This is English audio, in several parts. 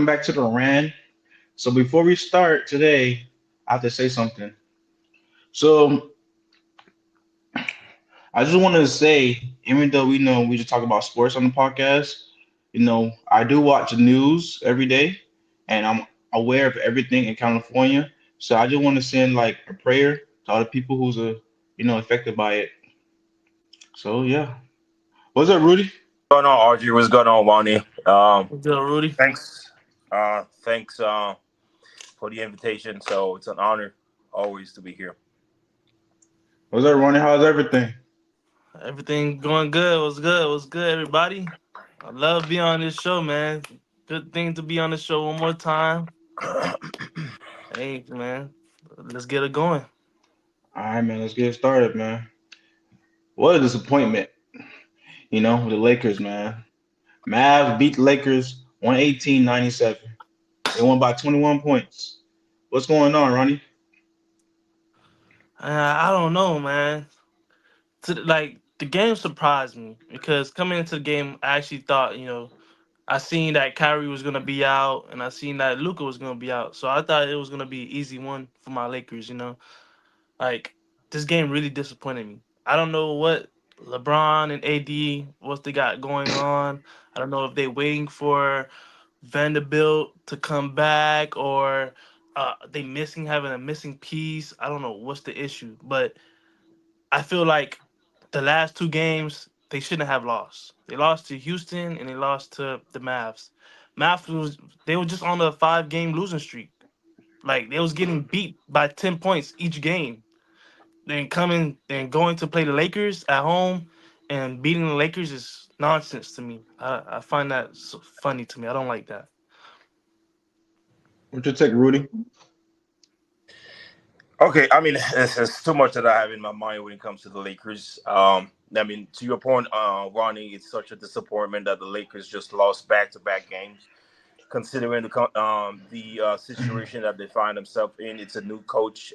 welcome back to the rant. So before we start today, I have to say something. So I just wanted to say, even though we know we just talk about sports on the podcast, I do watch the news every day, and I'm aware of everything in California. So I just want to send like a prayer to all the people who's affected by it. So yeah, what's up, Rudy? Going on, Audrey? What's going on, Roney? What's up, Rudy? Thanks. Thanks for the invitation. So it's an honor always to be here. What's up, Ronnie? How's everything? Everything going good? What's good? What's good, everybody? I love being on this show, man. Good thing to be on the show one more time. Hey, man, let's get it going. All right, man. Let's get started, man. What a disappointment, the Lakers, man. Mavs beat the Lakers 118-97. They won by 21 points. What's going on, Ronnie? I don't know, man. Like the game surprised me because coming into the game, I actually thought, I seen that Kyrie was gonna be out, and I seen that Luca was gonna be out, so I thought it was gonna be an easy one for my Lakers. Like this game really disappointed me. I don't know what LeBron and AD what they got going on. I don't know if they waiting for Vanderbilt to come back or they missing having a missing piece. I don't know what's the issue, but I feel like the last two games they shouldn't have lost. They lost to Houston and they lost to the Mavs. Mavs was they were just on a 5 game losing streak. Like they was getting beat by 10 points each game, then going to play the Lakers at home and beating the Lakers is nonsense to me. I find that so funny to me. I don't like that. What's your take, Rudy? Okay, I mean, it's too much that I have in my mind when it comes to the Lakers. I mean, to your point, Ronnie, it's such a disappointment that the Lakers just lost back-to-back games. Considering the situation that they find themselves in. It's a new coach.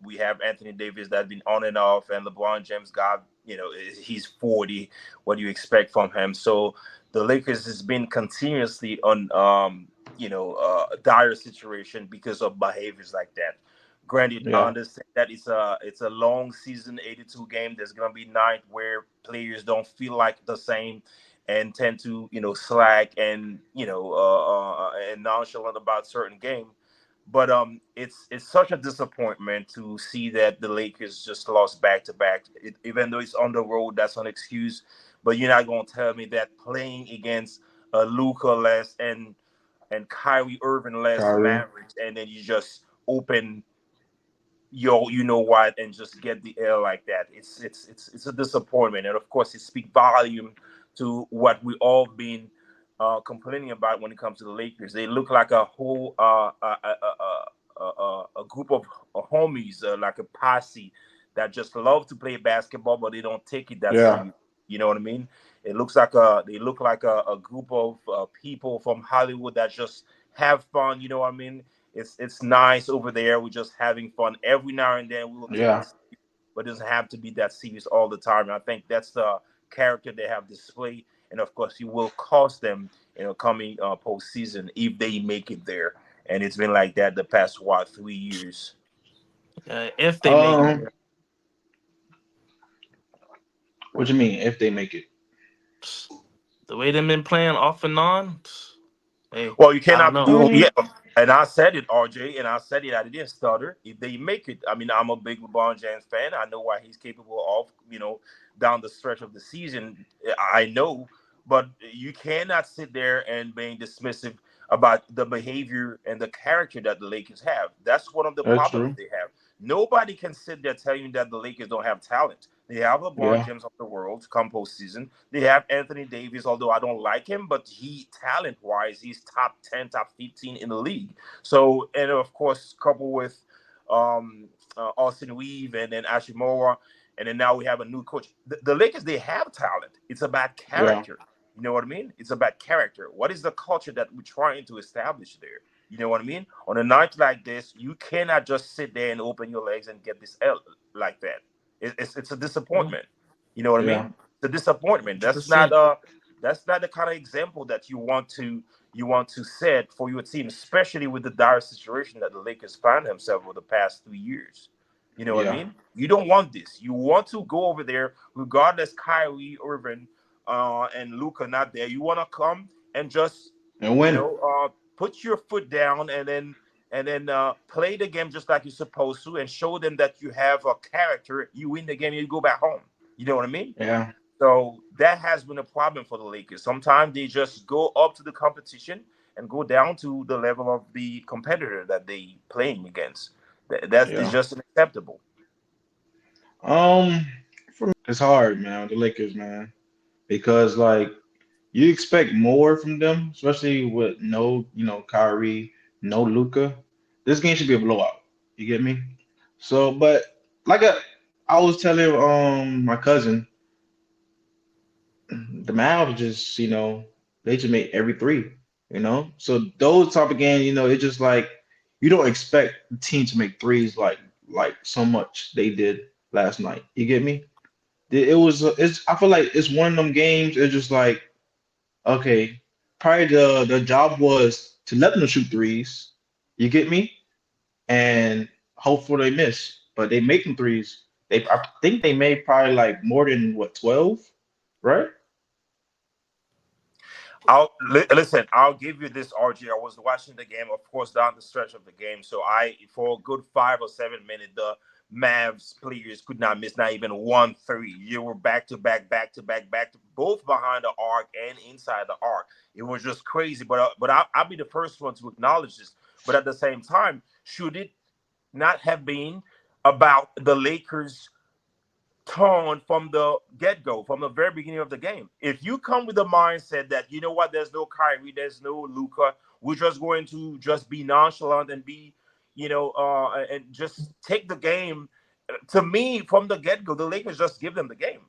We have Anthony Davis that's been on and off, and LeBron James got he's 40. What do you expect from him? So the Lakers has been continuously on a dire situation because of behaviors like that. Granted, I Yeah, understand that it's a long season, 82 game. There's gonna be night where players don't feel like the same and tend to slack and and nonchalant about certain game. But it's such a disappointment to see that the Lakers just lost back to back. Even though it's on the road, that's an excuse. But you're not gonna tell me that playing against Luca less and Kyrie Irving less Kyrie. Mavericks, and then you just open you know what, and just get the L like that. It's a disappointment, and of course, it speaks volume to what we all been complaining about when it comes to the Lakers. They look like a whole a group of homies, like a posse that just love to play basketball, but they don't take it that Yeah, serious. You know what I mean? They look like a group of people from Hollywood that just have fun. You know what I mean? It's nice over there. We're just having fun. Every now and then we will take yeah. it, but it doesn't have to be that serious all the time. And I think that's the character they have displayed, and of course, it will cost them coming postseason if they make it there. And it's been like that the past 3 years. If they make it Um, there, what you mean if they make it? the way they've been playing off and on, hey, Well, you I don't cannot know. do, Um, yeah. And I said it, RJ, and I said it. I didn't stutter. If they make it, I mean, I'm a big LeBron James fan. I know what he's capable of. Down the stretch of the season, I know. But you cannot sit there and being dismissive about the behavior and the character that the Lakers have. That's one of the that's problems true. they have. Nobody can sit there telling you that the Lakers don't have talent. They have LeBron Yeah, James of the world come postseason. They have Anthony Davis, although I don't like him, but he talent wise, he's top 10, top 15 in the league. So, and of course, coupled with Austin Reeve and then Ashimura, and then now we have a new coach. The Lakers, they have talent. It's about yeah. character. You know what I mean? It's about character. What is the culture that we're trying to establish there? You know what I mean? On a night like this, you cannot just sit there and open your legs and get this L like that. It's a disappointment. You know what I Yeah. mean? It's a disappointment. 100%. That's not the kind of example that you want to you want to set for your team, especially with the dire situation that the Lakers find themselves over the past 3 years. You know what I Yeah, mean? You don't want this. You want to go over there, regardless Kyrie Irving and Luka not there. You want to come and just, and you win. know, put your foot down and then play the game just like you're supposed to, and show them that you have a character. You win the game, you go back home. You know what I mean? Yeah, So that has been a problem for the Lakers. Sometimes they just go up to the competition and go down to the level of the competitor that they playing against. That is yeah. just unacceptable. Um, for me, it's hard, man. The Lakers, man, because like you expect more from them, especially with no, Kyrie, no Luca. This game should be a blowout. You get me? So, but like I was telling my cousin, the Mavs just, they just make every three. So those type of games, it's just like you don't expect the team to make threes like so much they did last night. You get me? It's I feel like it's one of them games. It's just like okay, probably the job was to let them shoot threes. You get me? And hopefully they miss, but they make them threes. I think they made probably like more than what 12, right? Listen. I'll give you this, RG. I was watching the game, of course, down the stretch of the game. So for a good 5 or 7 minutes, the Mavs players could not miss not even one three. You were back to back, back to back, back to both behind the arc and inside the arc. It was just crazy. But I'll be the first one to acknowledge this. But at the same time, should it not have been about the Lakers tone from the get go, from the very beginning of the game? If you come with the mindset that, you know what, there's no Kyrie, there's no Luca, we're just going to just be nonchalant and be, and just take the game. To me, from the get go, the Lakers just give them the game.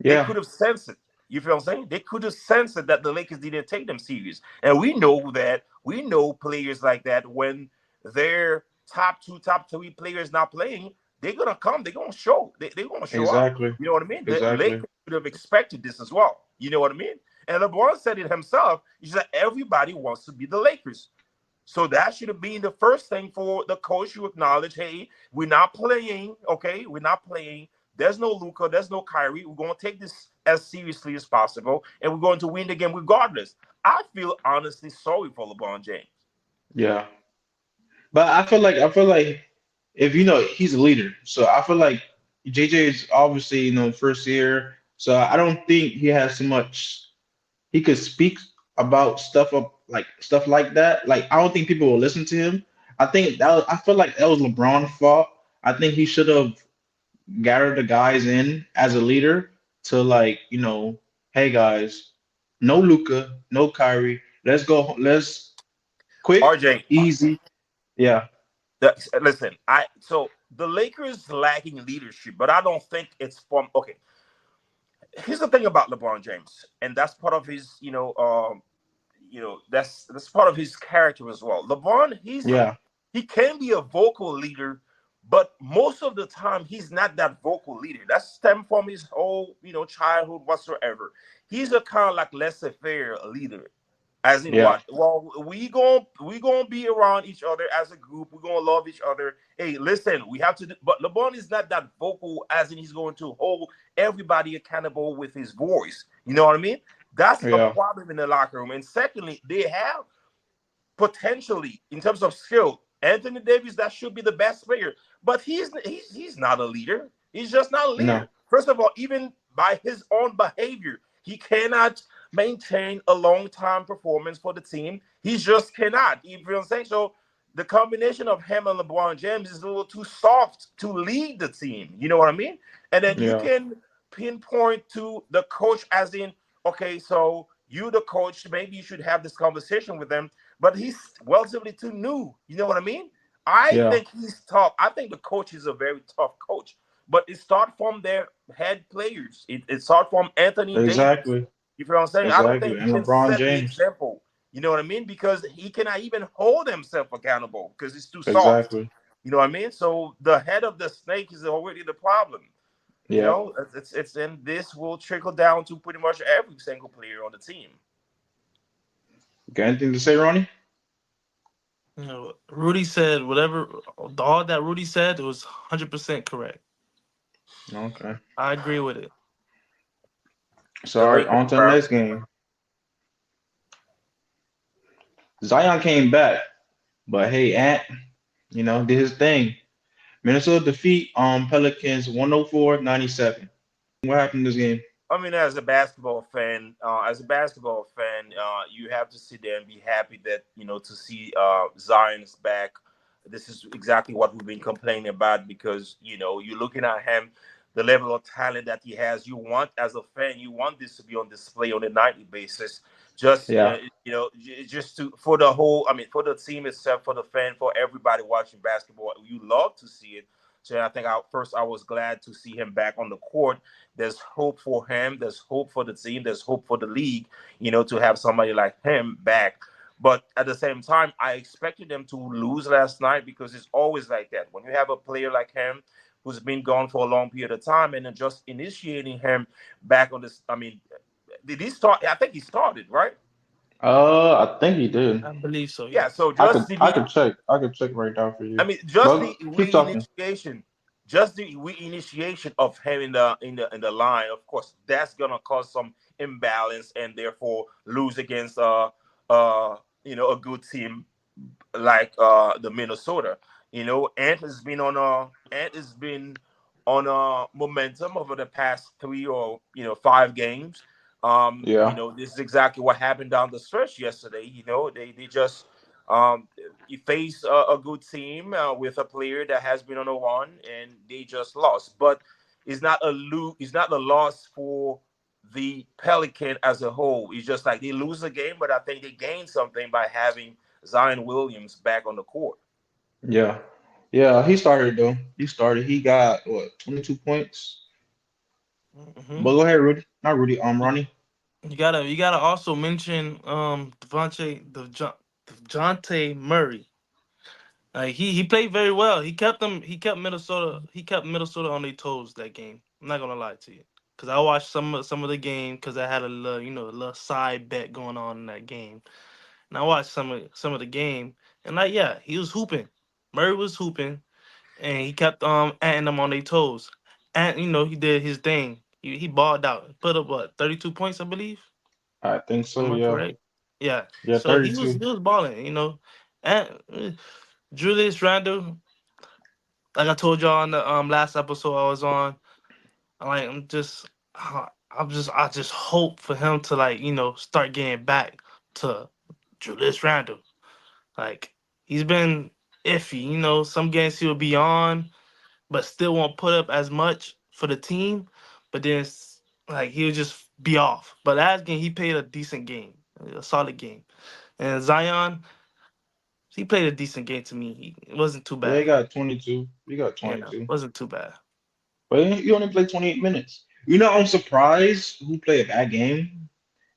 They Yeah, could have sensed it. You feel what I'm saying? They could have sensed it that the Lakers didn't take them serious. And we know players like that when their top two, top three players not playing, they're gonna come, they're gonna show. They're gonna show up. exactly, You know what I mean? The exactly. Lakers could have expected this as well. You know what I mean? And LeBron said it himself. He said everybody wants to be the Lakers. So that should have been the first thing for the coach to acknowledge, hey, we're not playing, okay? We're not playing. There's no Luca, there's no Kyrie. We're going to take this as seriously as possible, and we're going to win the game regardless. I feel honestly sorry for LeBron James. Yeah, but I feel like if he's a leader, so I feel like JJ is obviously first year, so I don't think he has too much. He could speak about stuff like that. Like I don't think people will listen to him. I feel like that was LeBron's fault. I think he should have gathered the guys in as a leader to hey guys, no Luca, no Kyrie. Let's go. Let's quick, RJ, easy. Yeah, listen, so the Lakers lacking leadership, but I don't think it's from okay. Here's the thing about LeBron James, and that's part of his, that's part of his character as well. LeBron, yeah, he can be a vocal leader, but most of the time he's not that vocal leader. That stemmed from his whole, childhood whatsoever. He's a kind of like laissez-faire leader. As in yeah, what? Well, we gonna be around each other as a group. We're gonna love each other. Hey, listen, we have to. But LeBron is not that vocal, as in he's going to hold everybody accountable with his voice. You know what I mean? That's a yeah, problem in the locker room. And secondly, they have potentially, in terms of skill, Anthony Davis, that should be the best player, but he's not a leader. He's just not a no, leader. First of all, even by his own behavior, he cannot maintain a long time performance for the team. He just cannot. You feel what I'm saying? So the combination of him and LeBron James is a little too soft to lead the team. You know what I mean? And then you yeah, can pinpoint to the coach, as in, okay, so you, the coach, maybe you should have this conversation with them, but he's relatively too new. You know what I mean? I yeah, think he's tough. I think the coach is a very tough coach, but it starts from their head players. It starts from Anthony Davis. exactly, You feel what I'm saying? I don't exactly. think he And can LeBron set the James, example. You know what I mean? Because he cannot even hold himself accountable because he's too soft. exactly. You know what I mean? So the head of the snake is already the problem. Yeah, It's and this will trickle down to pretty much every single player on the team. Got anything to say, Ronnie? You know, Rudy said whatever. All that Rudy said was 100% correct. Okay. I agree with it. So The all right, Lakers, on to the bro. next game. Zion came back, but hey, Ant, did his thing. Minnesota defeat Pelicans 104-97. What happened in this game? I mean, as a basketball fan, you have to sit there and be happy that to see Zion's back. This is exactly what we've been complaining about because you're looking at him, the level of talent that he has. You want, as a fan, you want this to be on display on a nightly basis. Just Yeah. just to for the whole, I mean, for the team itself, for the fan, for everybody watching basketball, you love to see it. So I think I was glad to see him back on the court. There's hope for him. There's hope for the team. There's hope for the league, to have somebody like him back. But at the same time, I expected them to lose last night because it's always like that. When you have a player like him who's been gone for a long period of time and then just initiating him back on this, I mean, did he start? I think he started, right? I think he did. I believe so. Yeah. Yes. So just the I could check right now for I you. mean, just But the keep talking. reinitiation, just the reinitiation of him in the line. Of course, that's gonna cause some imbalance and therefore lose against a good team like the Minnesota. Ant has been on a momentum over the past 3 or 5 games. Yeah. This is exactly what happened down the stretch yesterday. They just you face a good team with a player that has been on a run and they just lost. But it's not a loss for the Pelican as a whole. It's just like they lose the game, but I think they gain something by having Zion Williams back on the court. Yeah. Yeah, he started though. He started. He got what, 22 points? Hmm. But go ahead, Rudy. Not Rudy, Ronnie. You gotta also mention Dejounte Murray. Like he played very well. He kept Minnesota on their toes that game. I'm not gonna lie to you, cause I watched some of the game because I had a little side bet going on in that game, and I watched some of the game, and like yeah, he was hooping. Murray was hooping, and he kept adding them on their toes, and he did his thing. He balled out, put up what 32 points, I believe. I think so, Am I yeah. correct? Yeah. Yeah, So he was 32. he was balling. And Julius Randle, like I told y'all on the last episode I was on, I'm just I just hope for him to start getting back to Julius Randle. Like he's been iffy. Some games he'll be on, but still won't put up as much for the team. But then like he'll just be off. But last game he played a decent game, a solid game. And Zion, he played a decent game to me. It wasn't too Yeah, he bad. got 22. He got Yeah, 22. wasn't too bad. But he only played 28 minutes. I'm surprised who played a bad game.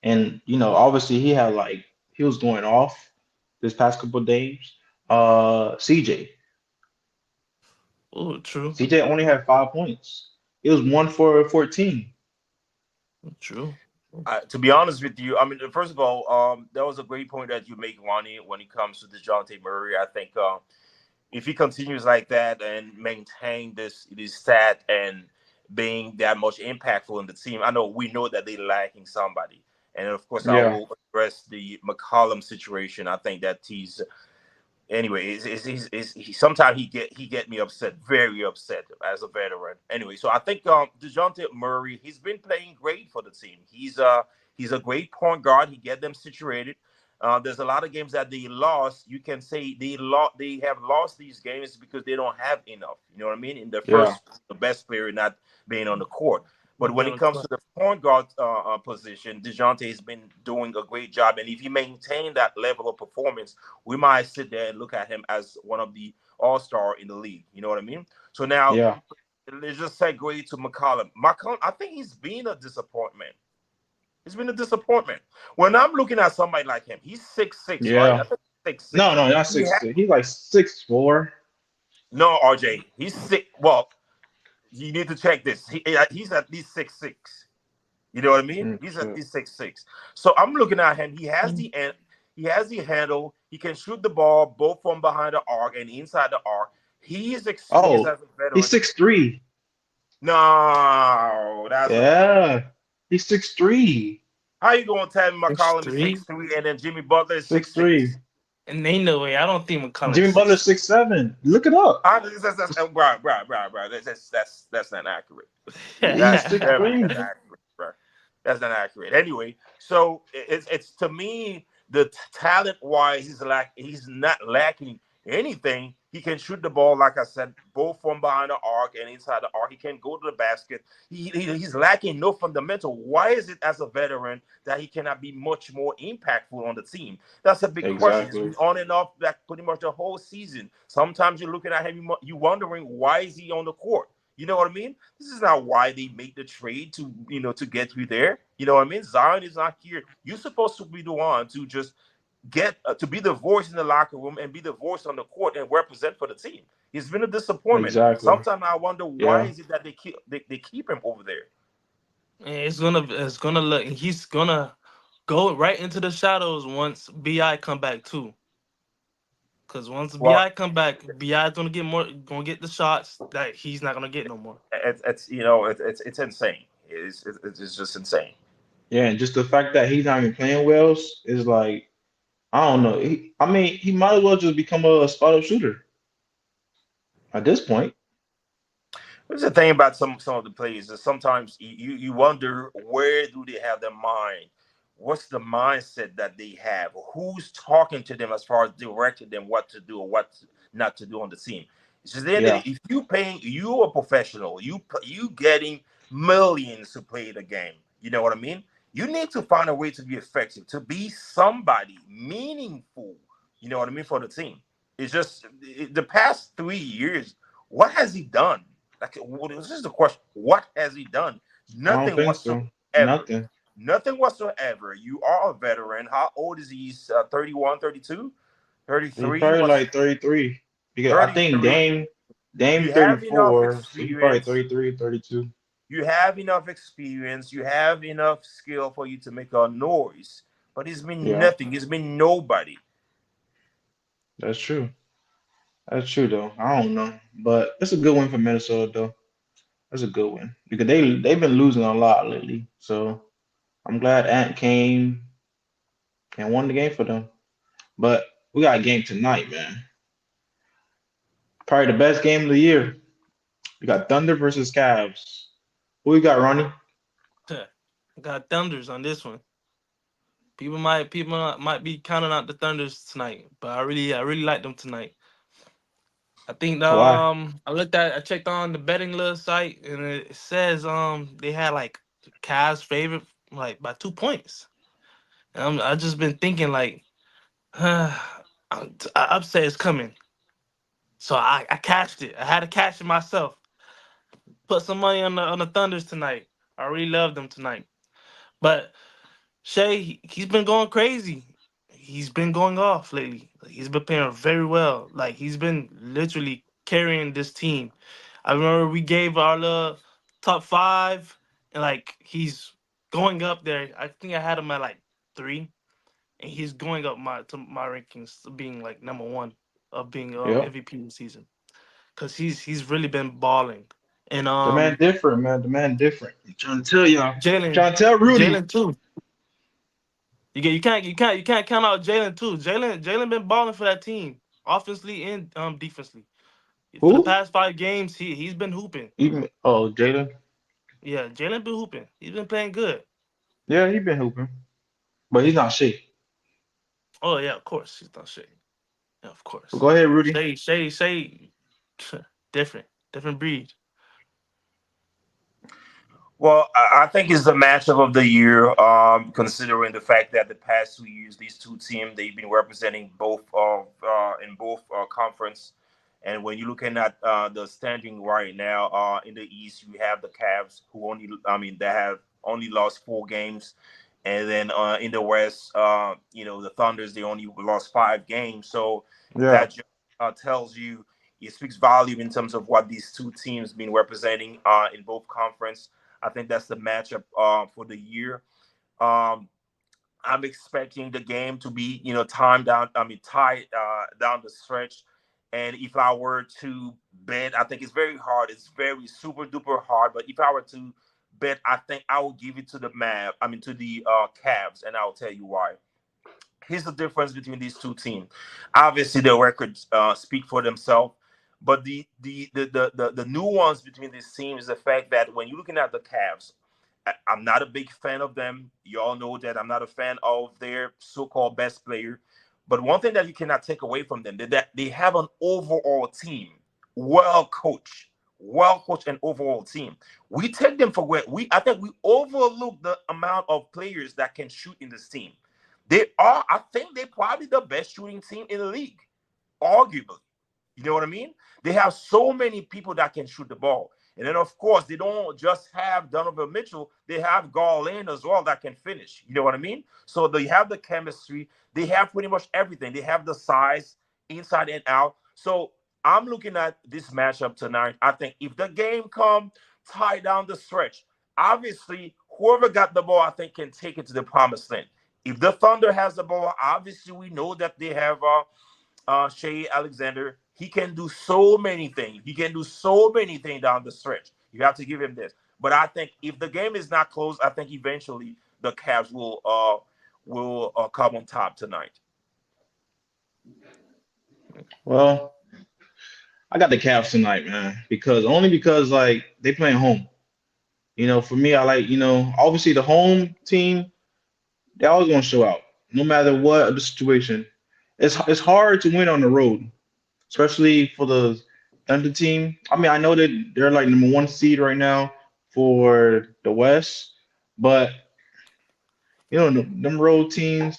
And, obviously he was going off this past couple of days. CJ. Oh, true, CJ only had 5 points. It was 1 for 14. true. To be honest with you, I mean, first of all, that was a great point that you make, Ronnie, when it comes to DeJounte Murray. I think if he continues like that and maintain this stat and being that much impactful in the team, we know that they're lacking somebody. And of course, I Yeah. will address the McCollum situation. I think that he's anyway, sometimes he get me upset, very upset as a veteran. Anyway, so I think Dejounte Murray, he's been playing great for the team. He's a great point guard. He get them situated. There's a lot of games that they lost. You can say they have lost these games because they don't have enough. You know what I mean? In Yeah. the best player not being on the court. But Not when being on it the comes to court. the point guard position, Dejounte has been doing a great job. And if he maintain that level of performance, we might sit there and look at him as one of the all-star in the league. You know what I mean? So now Yeah. let's just segue to McCollum. McCollum, I think he's been a disappointment. He's been a disappointment. When I'm looking at somebody like him, he's 6'6", right? I Yeah. think 6'6". No, no, not He ha- 6'6". He's like 6'4". no, RJ, he's sick. Well, you need to check this. He's at least 6'6". You know what I mean? He's at Okay. least 6'6". So I'm looking at him. He has the end. He has the handle. He can shoot the ball both from behind the arc and inside the arc. He is experienced Oh, as a he's veteran. 6'3". No, that's a lie. Yeah, he's 6'3". How you gonna tell me It's McCollum is three. 6'3" and then Jimmy Butler is Six 6'6"? three. And ain't no way. I don't think McCollum's Jimmy Butler 6'3". 6'7". Look it up. Bro. That's not accurate. He's That's six definitely three. not accurate, bro. That's not accurate. Anyway, so it's to me the talent wise, he's not lacking anything. He can shoot the ball, like I said, both from behind the arc and inside the arc. He can go to the basket. He's lacking no fundamental. Why is it as a veteran that he cannot be much more impactful on the team? That's a big question. He's Exactly. been on and off like pretty much the whole season. Sometimes you're looking at him, you wondering why is he on the court. You know what I mean? This is not why they made the trade to to get you there. You know what I mean? Zion is not here. You're supposed to be the one to just get to be the voice in the locker room and be the voice on the court and represent for the team. He's been a disappointment. Exactly. Sometimes I wonder why Yeah. is it that they keep him over there. And it's gonna look. He's gonna go right into the shadows once Bi come back too. Cause once Well, Bi come back, Bi's gonna get the shots that he's not gonna get no more. it's insane. It's just insane. Yeah, and just the fact that he's not even playing well is like I don't know. I mean, he might as well just become a spot up shooter at this point. There's the thing about some of the players is sometimes you wonder where do they have their mind? What's the mindset that they have? Who's talking to them as far as directing them what to do or not to do on the team? It's just the end of Yeah. it. If you paying you a professional, you getting millions to play the game. You know what I mean? You need to find a way to be effective, to be somebody meaningful. You know what I mean for the team. It's just the past 3 years. What has he done? Like, this is the question. What has he done? I don't Nothing think so. whatsoever. Nothing. Nothing whatsoever. You are a veteran. How old is he? He's 31, 32, He's 33. probably What's like 33 because I think 33? Dame You have enough 34, so he probably experience. 33, 32. You have enough experience. You have enough skill for you to make a noise. But it's been Yeah, nothing. It's been nobody. that's true. That's true though. I don't know, but it's a good win for Minnesota though. That's a good win because they've been losing a lot lately. So I'm glad Ant came and won the game for them. But we got a game tonight, man. Probably the best game of the year. We got Thunder versus Cavs. Who we got, Ronnie? Got Thunders on this one. People might be counting out the Thunders tonight, but I really like them tonight. I think Why? I checked on the betting little site and it says they had like the Cavs favorite like by 2 points. And I just been thinking like upset is coming. So I cashed it. I had to cash it myself. Put some money on the Thunders tonight. I really love them tonight. But Shay, he's been going crazy. He's been going off lately. Like, he's been playing very well. Like he's been literally carrying this team. I remember we gave our little top five, and like he's going up there. I think I had him at like 3, and he's going up my rankings to being like number one of being Yep. MVP this season because he's really been balling. And The man different, man. The man different. I'm trying to tell y'all. Jalen, Trying to tell Rudy. Jalen too. You can't count out Jalen too. Jalen been balling for that team, offensively and defensively. For the Who? past 5 games, he's been hooping. Even Jalen. Yeah, Jalen been hooping. He's been playing good. Yeah, he been hooping, but he's not shit. Oh yeah, of course he's not Shay. Yeah, of But course. go ahead, Rudy. Shay, different breed. Well, I think it's the matchup of the year, considering the fact that the past 2 years, these two teams they've been representing both in both conference. And when you're looking at the standing right now in the East, you have the Cavs who they have only lost 4 games, and then in the West, the Thunders they only lost 5 games. So Yeah, that just tells you it speaks volume in terms of what these two teams been representing in both conference. I think that's the matchup for the year. Um, I'm expecting the game to be, time down. I mean, tied down the stretch. And if I were to bet, I think it's very hard. It's very super duper hard. But if I were to bet, I think I will give it to the Mav. I mean, to the Cavs, and I'll tell you why. Here's the difference between these two teams. Obviously, the records speak for themselves, but the nuance between these teams is the fact that when you're looking at the Cavs, I'm not a big fan of them. You all know that I'm not a fan of their so-called best player. But one thing that you cannot take away from them is that they have an overall team, well coached and overall team. We take them for granted. I think we overlook the amount of players that can shoot in this team. They are, I think they're probably the best shooting team in the league, arguably. You know what I mean? They have so many people that can shoot the ball. And then, of course, they don't just have Donovan Mitchell. They have Garland as well that can finish. You know what I mean? So they have the chemistry. They have pretty much everything. They have the size inside and out. So I'm looking at this matchup tonight. I think if the game come tied down the stretch, obviously, whoever got the ball, I think, can take it to the promised land. If the Thunder has the ball, obviously we know that they have Shea Alexander. He can do so many things. He can do so many things down the stretch. You have to give him this. But I think if the game is not close, I think eventually the Cavs will come on top tonight. Well, I got the Cavs tonight, man, because like they playing home. For me, I like obviously the home team. They always gonna show out, no matter what the situation. It's hard to win on the road, especially for the Thunder team. I mean, I know that they're like number one seed right now for the West, but them road teams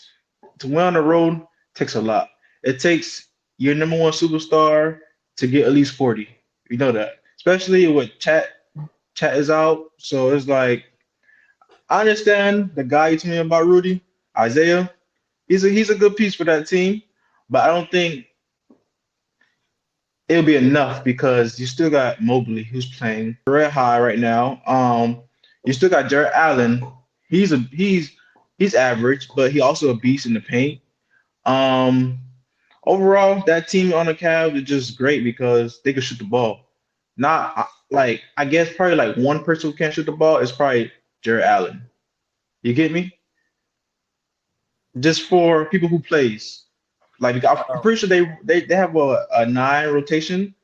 to win on the road takes a lot. It takes your number one superstar to get at least 40. You know that, especially with Chat. Chat is out, so it's like I understand the guy you told me about Rudy, Isaiah. He's a good piece for that team, but I don't think it'll be enough because you still got Mobley who's playing red high right now. You still got Jared Allen. He's average, but he also a beast in the paint. Um, Overall, that team on the Cavs is just great because they can shoot the ball. Not like I guess probably like one person who can't shoot the ball is probably Jared Allen. You get me? Just for people who plays. Like I'm Uh, pretty sure they have a nine rotation,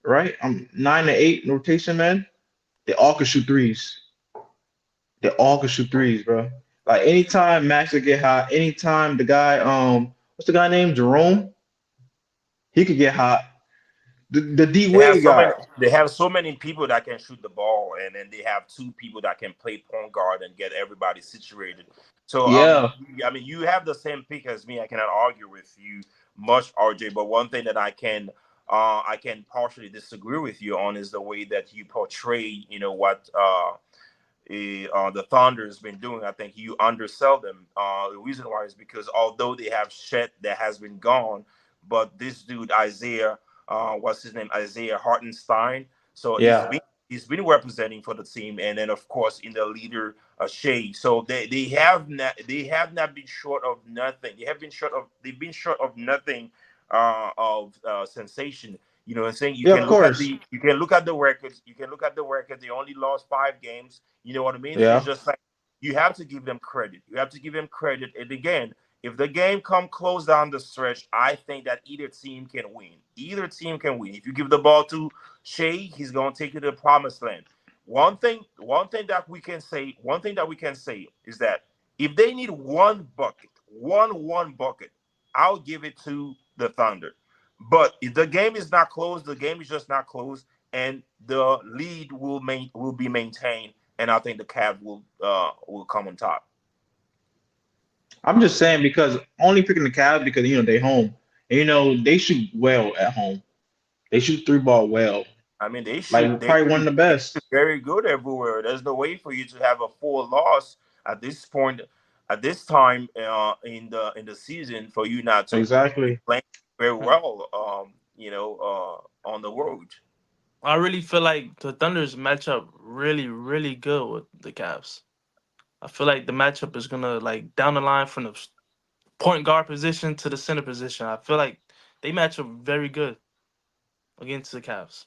right? 9 to 8 rotation, man. They all can shoot threes. They all can shoot threes, bro. Like anytime Max will get hot, anytime the guy what's the guy named Jerome? He could get hot. The D They have Wade so guy. many. They have so many people that can shoot the ball, and then they have two people that can play point guard and get everybody situated. So, Yeah, you have the same pick as me. I cannot argue with you much, RJ. But one thing that I can partially disagree with you on is the way that you portray, what the Thunder's been doing. I think you undersell them. The reason why is because although they have Shet that has been gone, but this dude Isaiah, what's his name, Isaiah Hartenstein. So he's yeah. been he's been representing for the team, and then of course in the leader Shea. So they have not been short of nothing. They've been short of nothing of sensation. You know what I'm saying? You Yeah, can of look at course. the records. You can look at the record. They only lost 5 games. You know what I mean? It's Yeah. just like you have to give them credit. You have to give them credit. And again, if the game come close down the stretch, I think that either team can win. Either team can win. If you give the ball to Shea, he's gonna take you to the promised land. One thing that we can say is that if they need one bucket, I'll give it to the Thunder. But if the game is not close, the game is just not close, and the lead will be maintained, and I think the Cavs will come on top. I'm just saying because only picking the Cavs because they home. And they shoot well at home. They shoot three ball well. I mean, they shoot Like they probably one of shoot the they shoot best. very good everywhere. There's no way for you to have a full loss at this point, at this time in the season for you not to be Exactly. playing very Hmm. well. On the road. I really feel like the Thunders match up really, really good with the Cavs. I feel like the matchup is gonna like down the line from the point guard position to the center position. I feel like they match up very good against the Cavs.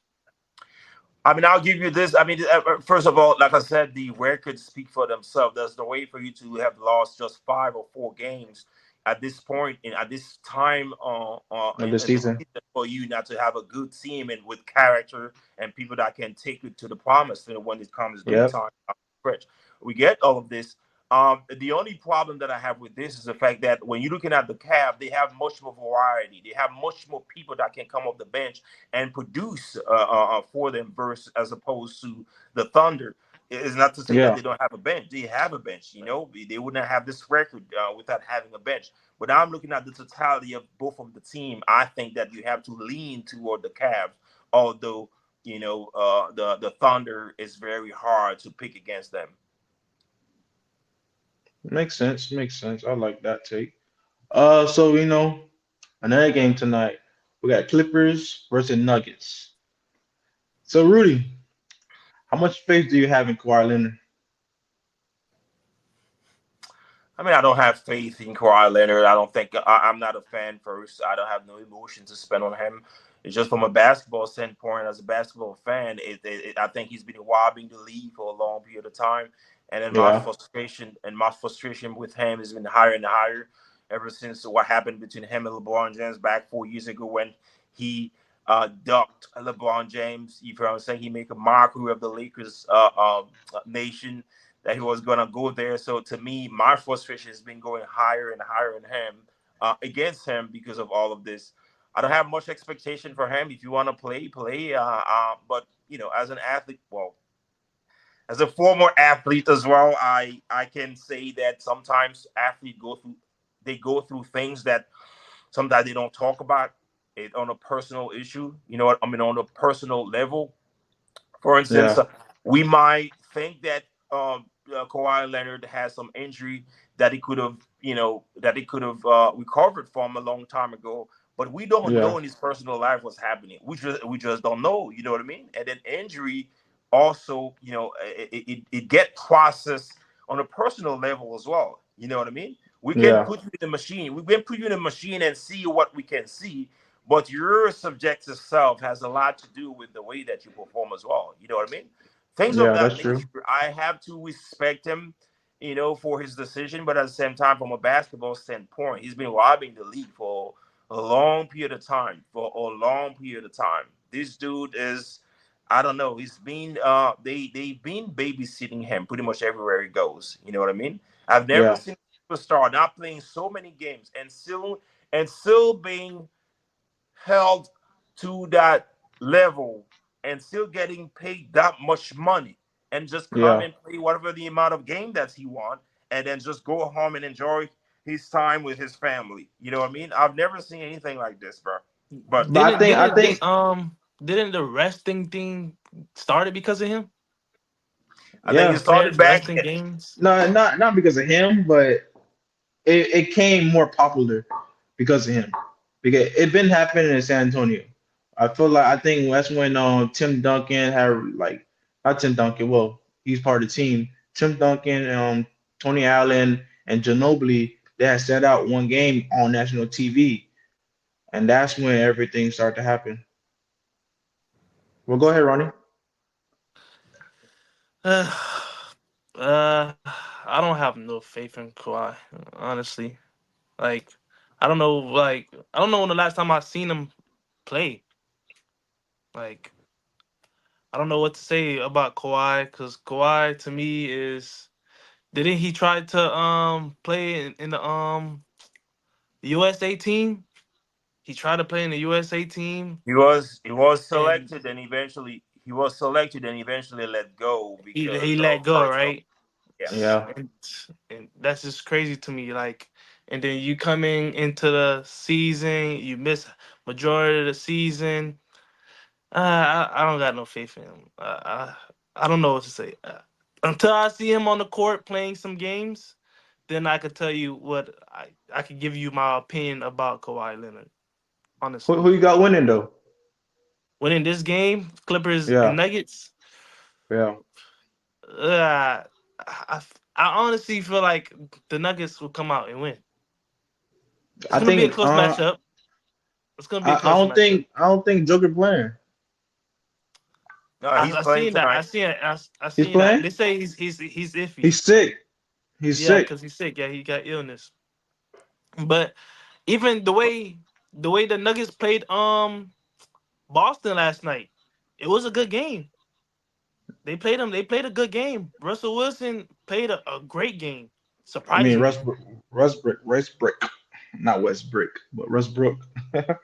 I mean, I'll give you this. I mean, first of all, like I said, the records speak for themselves. There's no way for you to have lost just 5 or 4 games at this point and at this time of the in the season. season for you not to have a good team and with character and people that can take you to the promise when it comes due Yep. time stretch. We get all of this. The only problem that I have with this is the fact that when you're looking at the Cavs, they have much more variety. They have much more people that can come off the bench and produce for them versus as opposed to the Thunder. It's not to say that Yeah. they don't have a bench. They have a bench. They wouldn't have this record without having a bench. But I'm looking at the totality of both of the team. I think that you have to lean toward the Cavs, although the Thunder is very hard to pick against them. Makes sense. Makes sense. I like that take. So another game tonight. We got Clippers versus Nuggets. So Rudy, how much faith do you have in Kawhi Leonard? I mean, I don't have faith in Kawhi Leonard. I don't think I'm not a fan first. I don't have no emotion to spend on him. It's just from a basketball standpoint, as a basketball fan, I think he's been robbing the league for a long period of time. And then my Yeah. frustration with him has been higher and higher ever since what happened between him and LeBron James back 4 years ago when he ducked LeBron James. You know what I'm saying? He made a mockery of the Lakers nation that he was going to go there. So to me, my frustration has been going higher and higher in him against him because of all of this. I don't have much expectation for him. If you want to play, play. But as an athlete, well, as a former athlete as well, I can say that sometimes athletes go through things that sometimes they don't talk about it on a personal issue. You know what I mean? On a personal level, for instance, Yeah. we might think that Kawhi Leonard has some injury that he could have, recovered from a long time ago, but we don't Yeah. know in his personal life what's happening. We just don't know. You know what I mean? And then injury also, it get processed on a personal level as well. You know what I mean? We can Yeah. put you in the machine. We can put you in the machine and see what we can see, but your subjective self has a lot to do with the way that you perform as well. You know what I mean? Things of Yeah. that That's nature, true. I have to respect him, for his decision. But at the same time, from a basketball standpoint, he's been robbing the league for a long period of time. For a long period of time, this dude is. I don't know. He's been they've been babysitting him pretty much everywhere he goes. You know what I mean? I've never Yeah. seen a superstar not playing so many games and still being held to that level and still getting paid that much money and just come Yeah. and play whatever the amount of game that he want and then just go home and enjoy his time with his family. You know what I mean? I've never seen anything like this, bro. But But I Didn't think I didn't think they didn't the resting thing started because of him? I think it yeah. started Players back. resting games. No, not because of him, but it came more popular because of him. Because it been happening in San Antonio. I think that's when Tim Duncan had like not Tim Duncan, well, he's part of the team. Tim Duncan, Tony Allen, and Ginobili, they had set out one game on national TV, and that's when everything started to happen. Well, go ahead, Ronnie. I don't have no faith in Kawhi, honestly. Like, I don't know when the last time I seen him play. Like, I don't know what to say about Kawhi because Kawhi to me is didn't he try to play in the USA team? He tried to play in the USA team He was and selected and eventually let go he because let of go, personal. right? Yes. Yeah, And and that's just crazy to me. Like, and then you coming into the season, you miss majority of the season. I don't got no faith in him. I don't know what to say. Until I see him on the court playing some games, then I could tell you what I could give you my opinion about Kawhi Leonard. who Honestly, you got winning though? winning this game, Clippers and Yeah, Nuggets. yeah, Uh, I I honestly feel like the Nuggets will come out and win. It's I gonna be a think close matchup. It's gonna be a I close don't matchup. think Joker playing. No, he's I playing seen that. tonight. I He's seen that. playing. They say he's iffy. He's sick. He's Yeah, sick. because he's sick. Yeah, he got illness. But even the way the Nuggets played Boston last night, it was a good game. They played them. They played a good game. Russell Wilson played a great game. I mean, Surprisingly, Westbrook, not Westbrook, but Westbrook.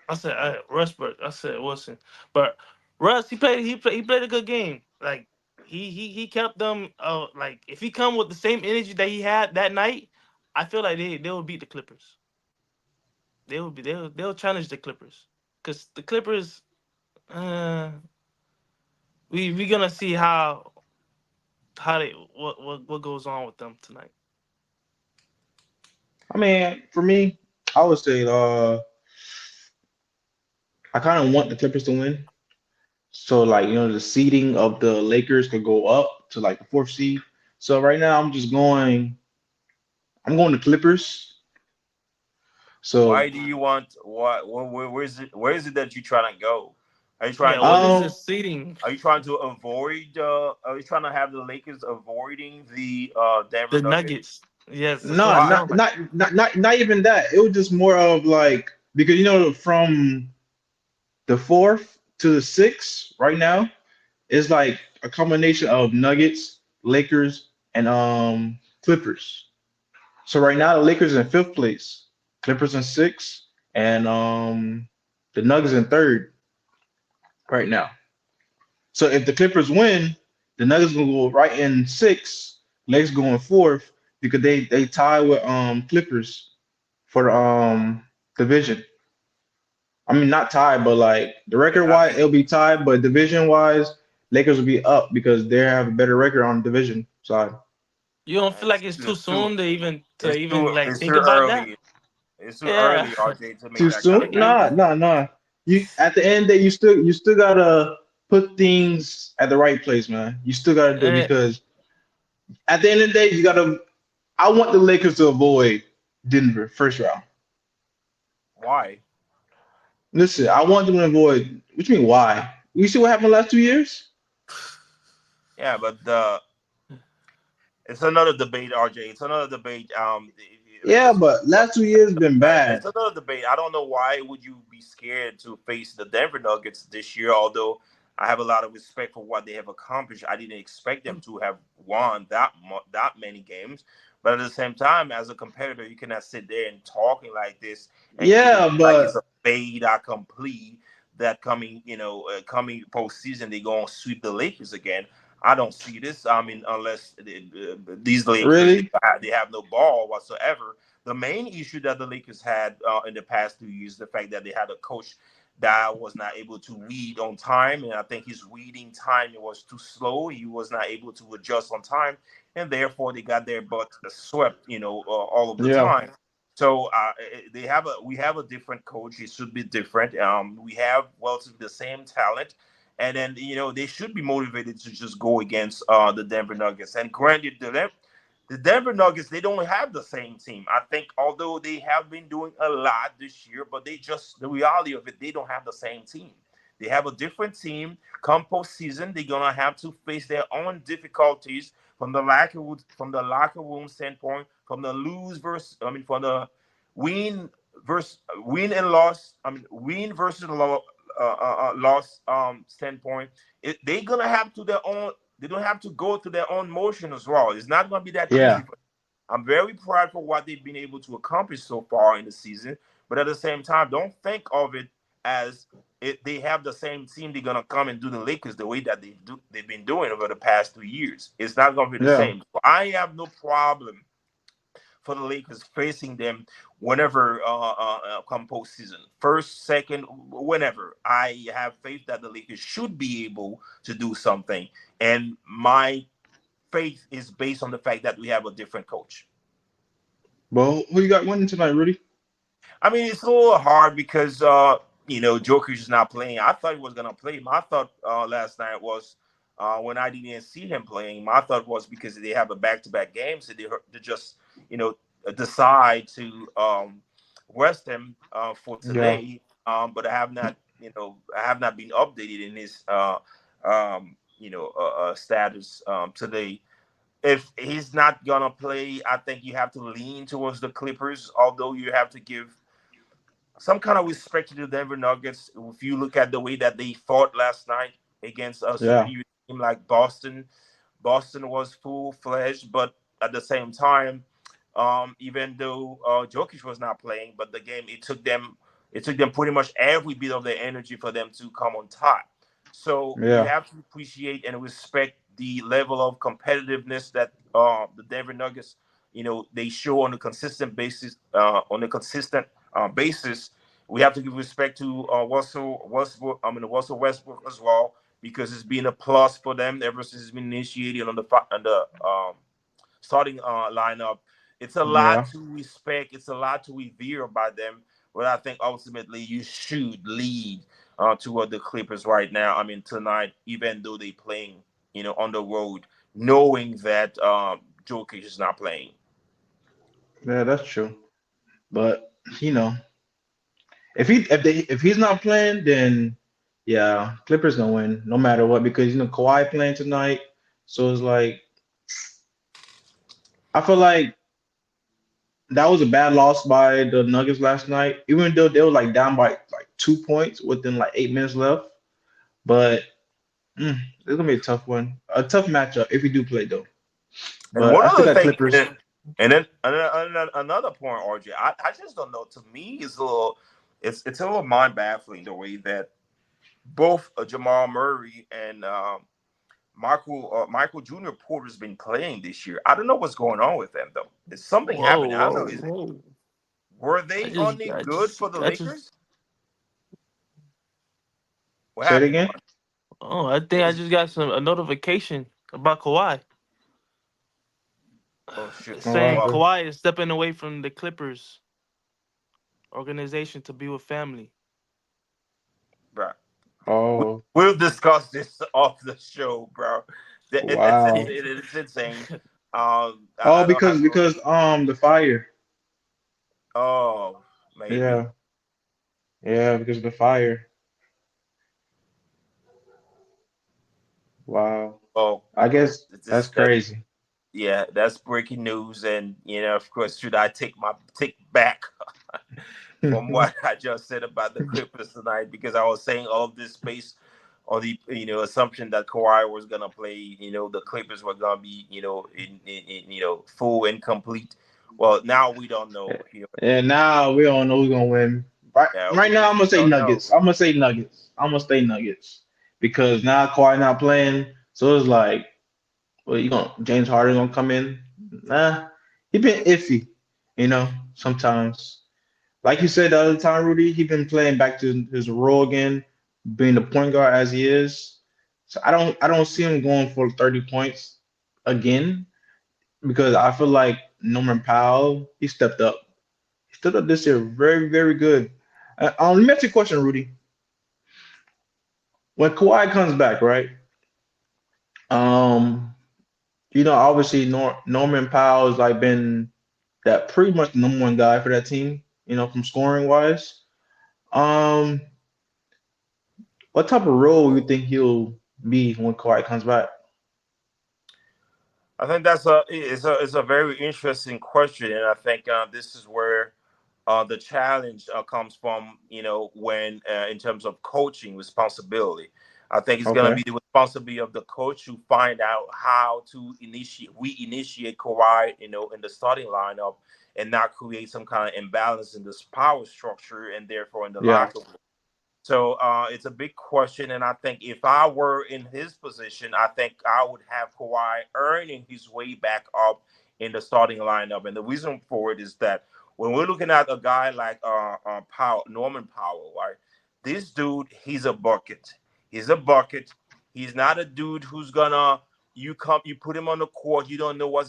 I said Russberg. I said Wilson, but Russ he played a good game. Like he kept them. Like if he come with the same energy that he had that night, I feel like they will beat the Clippers. They'll challenge the Clippers because the Clippers. Uh, we gonna see how they what goes on with them tonight. I mean, for me, I would say I kind of want the Clippers to win. So like the seeding of the Lakers could go up to like the fourth seed. So right now I'm going to Clippers. So Why do you want what? Where is it that you trying to go? Are you Yeah, trying what is to? the um seating? Are you trying to avoid? Are you trying to have the Lakers avoiding the Denver The Nuggets? Nuggets. Yes, that's what no, it Why? sounds like. not even that. It was just more of like because from the fourth to the sixth right now is like a combination of Nuggets, Lakers, and Clippers. So right now the Lakers in fifth place, Clippers in sixth, and the Nuggets in third right now. So if the Clippers win, the Nuggets gonna go right in sixth, Lakers going fourth because they tie with Clippers for the division. I mean not tied, but like the record Yeah, wise it'll be tied, but division wise, Lakers will be up because they have a better record on the division side. You don't feel like it's too it's too soon to even like it's think too about that? early. It's too Yeah. early, RJ, to make Too that kind soon? of Nah, judgment. nah, nah. You at the end that you still gotta put things at the right place, man. You still gotta do it Eh, because at the end of the day, you gotta. I want the Lakers to avoid Denver first round. Why? Listen, I want them to avoid. What you mean? Why? You see what happened last 2 years? Yeah, but it's another debate, RJ. It's another debate. Yeah, but last 2 years been It's bad. another debate. I don't know why would you be scared to face the Denver Nuggets this year. Although I have a lot of respect for what they have accomplished, I didn't expect them to have won that many games. But at the same time, as a competitor, you cannot sit there and talking like this and keep it Yeah, like it's but a fade or complete that coming postseason they go and sweep the Lakers again. I don't see this. I mean, unless these Lakers really, they have no ball whatsoever. The main issue that the Lakers had in the past 2 years, the fact that they had a coach that was not able to read on time, and I think his reading time was too slow. He was not able to adjust on time, and therefore they got their butt swept, all of the yeah, time. So we have a different coach. It should be different. We have relatively the same talent. And then they should be motivated to just go against the Denver Nuggets. And granted, the Denver Nuggets, they don't have the same team. I think although they have been doing a lot this year, but the reality of it, they don't have the same team. They have a different team. Come postseason, they're gonna have to face their own difficulties from the locker room standpoint, from the lose versus I mean from the win versus win and loss. I mean win versus loss standpoint. They're gonna have to their own they don't have to go to their own motion as well. It's not going to be that easy yeah, for them. I'm very proud for what they've been able to accomplish so far in the season, but at the same time, don't think of it as they have the same team. They're going to come and do the Lakers the way that they've been doing over the past 2 years. It's not going to be the yeah. same. So I have no problem for the Lakers facing them whenever come postseason, first, second, whenever. I have faith that the Lakers should be able to do something, and my faith is based on the fact that we have a different coach. Well, who you got winning tonight, Rudy? I mean, it's a little hard because Jokic is not playing. I thought he was gonna play. My thought last night was when I didn't see him playing. My thought was because they have a back-to-back game, so they just you know decide to rest him for Yeah. today. But I have not been updated in his status today. If he's not gonna play, I think you have to lean towards the Clippers. Although you have to give some kind of respect to the Denver Nuggets. If you look at the way that they fought last night against a Yeah. superior team like Boston, Boston was full fledged, but at the same time, even though Jokic was not playing, but the game it took them pretty much every bit of their energy for them to come on top. So you Yeah. have to appreciate and respect the level of competitiveness that the Denver Nuggets, they show on a consistent basis. Basis, we have to give respect to Russell Westbrook as well because it's been a plus for them ever since it's been initiated on the starting lineup. It's a lot Yeah. to respect. It's a lot to revere by them. But I think ultimately you should lead toward the Clippers right now. I mean tonight, even though they playing on the road, knowing that Jokic is not playing. Yeah, that's true. But you know, if he's not playing, then yeah, Clippers gonna win no matter what because Kawhi playing tonight. So it's like I feel like that was a bad loss by the Nuggets last night, even though they were like down by like 2 points within like 8 minutes left. But it's gonna be a tough one, a tough matchup if we do play though. And But one I still other got thing, Clippers. and then another point, RJ, I just don't know. To me, it's a little mind baffling the way that both Jamal Murray and Michael Jr. Porter's been playing this year. I don't know what's going on with them though. Is something Whoa, happening? I don't know. whoa, whoa! Were I they just, only I good just, for the I just. Lakers? What Say it happened? again. Oh, I think I Is just got a notification about Kawhi oh shoot. Oh, saying Well, okay. Kawhi is stepping away from the Clippers organization to be with family. bro, Oh, we'll discuss this off the show, bro. wow. It's insane. Oh, I don't have no. the fire. Oh, maybe. Yeah, yeah, because of the fire. Wow. Oh, I guess that's that crazy. yeah, that's breaking news, and of course, should I take back from what I just said about the Clippers tonight because I was saying all of this based on the assumption that Kawhi was gonna play. The Clippers were gonna be in full and complete. Well, now we don't know. And now we don't know who's gonna win. Right now, I'm We gonna say don't know. Nuggets. I'm gonna say Nuggets. I'm gonna say Nuggets because now Kawhi not playing, so it's like, well, you gonna James Harden gonna come in? Nah, he been iffy, sometimes. Like you said the other time, Rudy, he been playing back to his role again, being the point guard as he is. So I don't see him going for 30 points again because I feel like Norman Powell, he stepped up. He stepped up this year very, very good. Let me ask you a question, Rudy. When Kawhi comes back, right? Um, obviously Norman Powell has like been that pretty much the number one guy for that team, from scoring wise. Um, what type of role you think he'll be when Kawhi comes back? I think that's a very interesting question, and I think this is where the challenge comes from. When in terms of coaching responsibility, I think it's going to Okay. be the responsibility of the coach to find out how to reinitiate Kawhi, in the starting lineup, and not create some kind of imbalance in this power structure, and therefore in the Yeah. locker room. So it's a big question, and I think if I were in his position, I think I would have Kawhi earning his way back up in the starting lineup. And the reason for it is that when we're looking at a guy like Norman Powell, right? This dude, he's a bucket. He's a bucket. He's not a dude who's gonna you put him on the court, you don't know what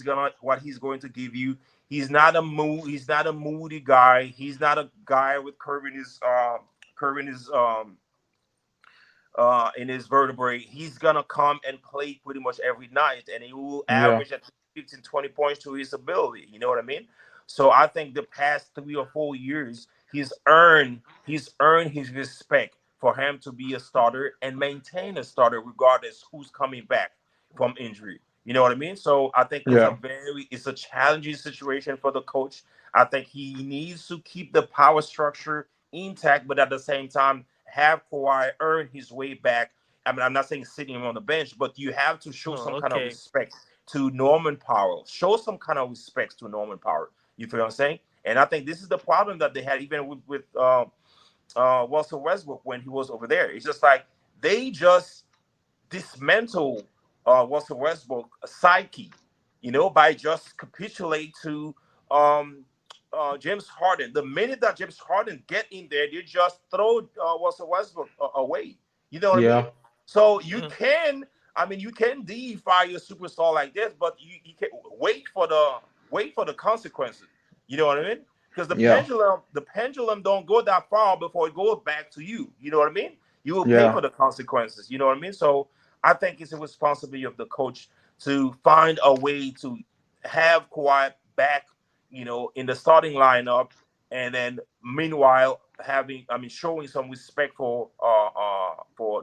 he's going to give you. He's not a moody guy. He's not a guy with curving his in his vertebrae, he's gonna come and play pretty much every night, and he will Yeah. average at least 15, 20 points to his ability. You know what I mean? So I think the past 3 or 4 years, he's earned his respect for him to be a starter and maintain a starter regardless who's coming back from injury. You know what I mean? So I think Yeah. it's a challenging situation for the coach. I think he needs to keep the power structure intact, but at the same time have Kawhi earn his way back. I mean, I'm not saying sitting him on the bench, but you have to show Oh, some kind of okay. respect to Norman Powell. Show some kind of respect to Norman Powell. You feel what I'm saying? And I think this is the problem that they had even with Russell Westbrook when he was over there. It's just like they just dismantle Russell Westbrook psyche, by just capitulate to um, James Harden. The minute that James Harden get in there, they just throw Russell Westbrook away. You know what I mean? Yeah. So Yeah. you can deify your superstar like this, but you can wait for the consequences. You know what I mean? Because Yeah. the pendulum don't go that far before it goes back to you. You know what I mean? You will pay Yeah. for the consequences. You know what I mean? So I think it's a responsibility of the coach to find a way to have Kawhi back, in the starting lineup, and then meanwhile showing some respect for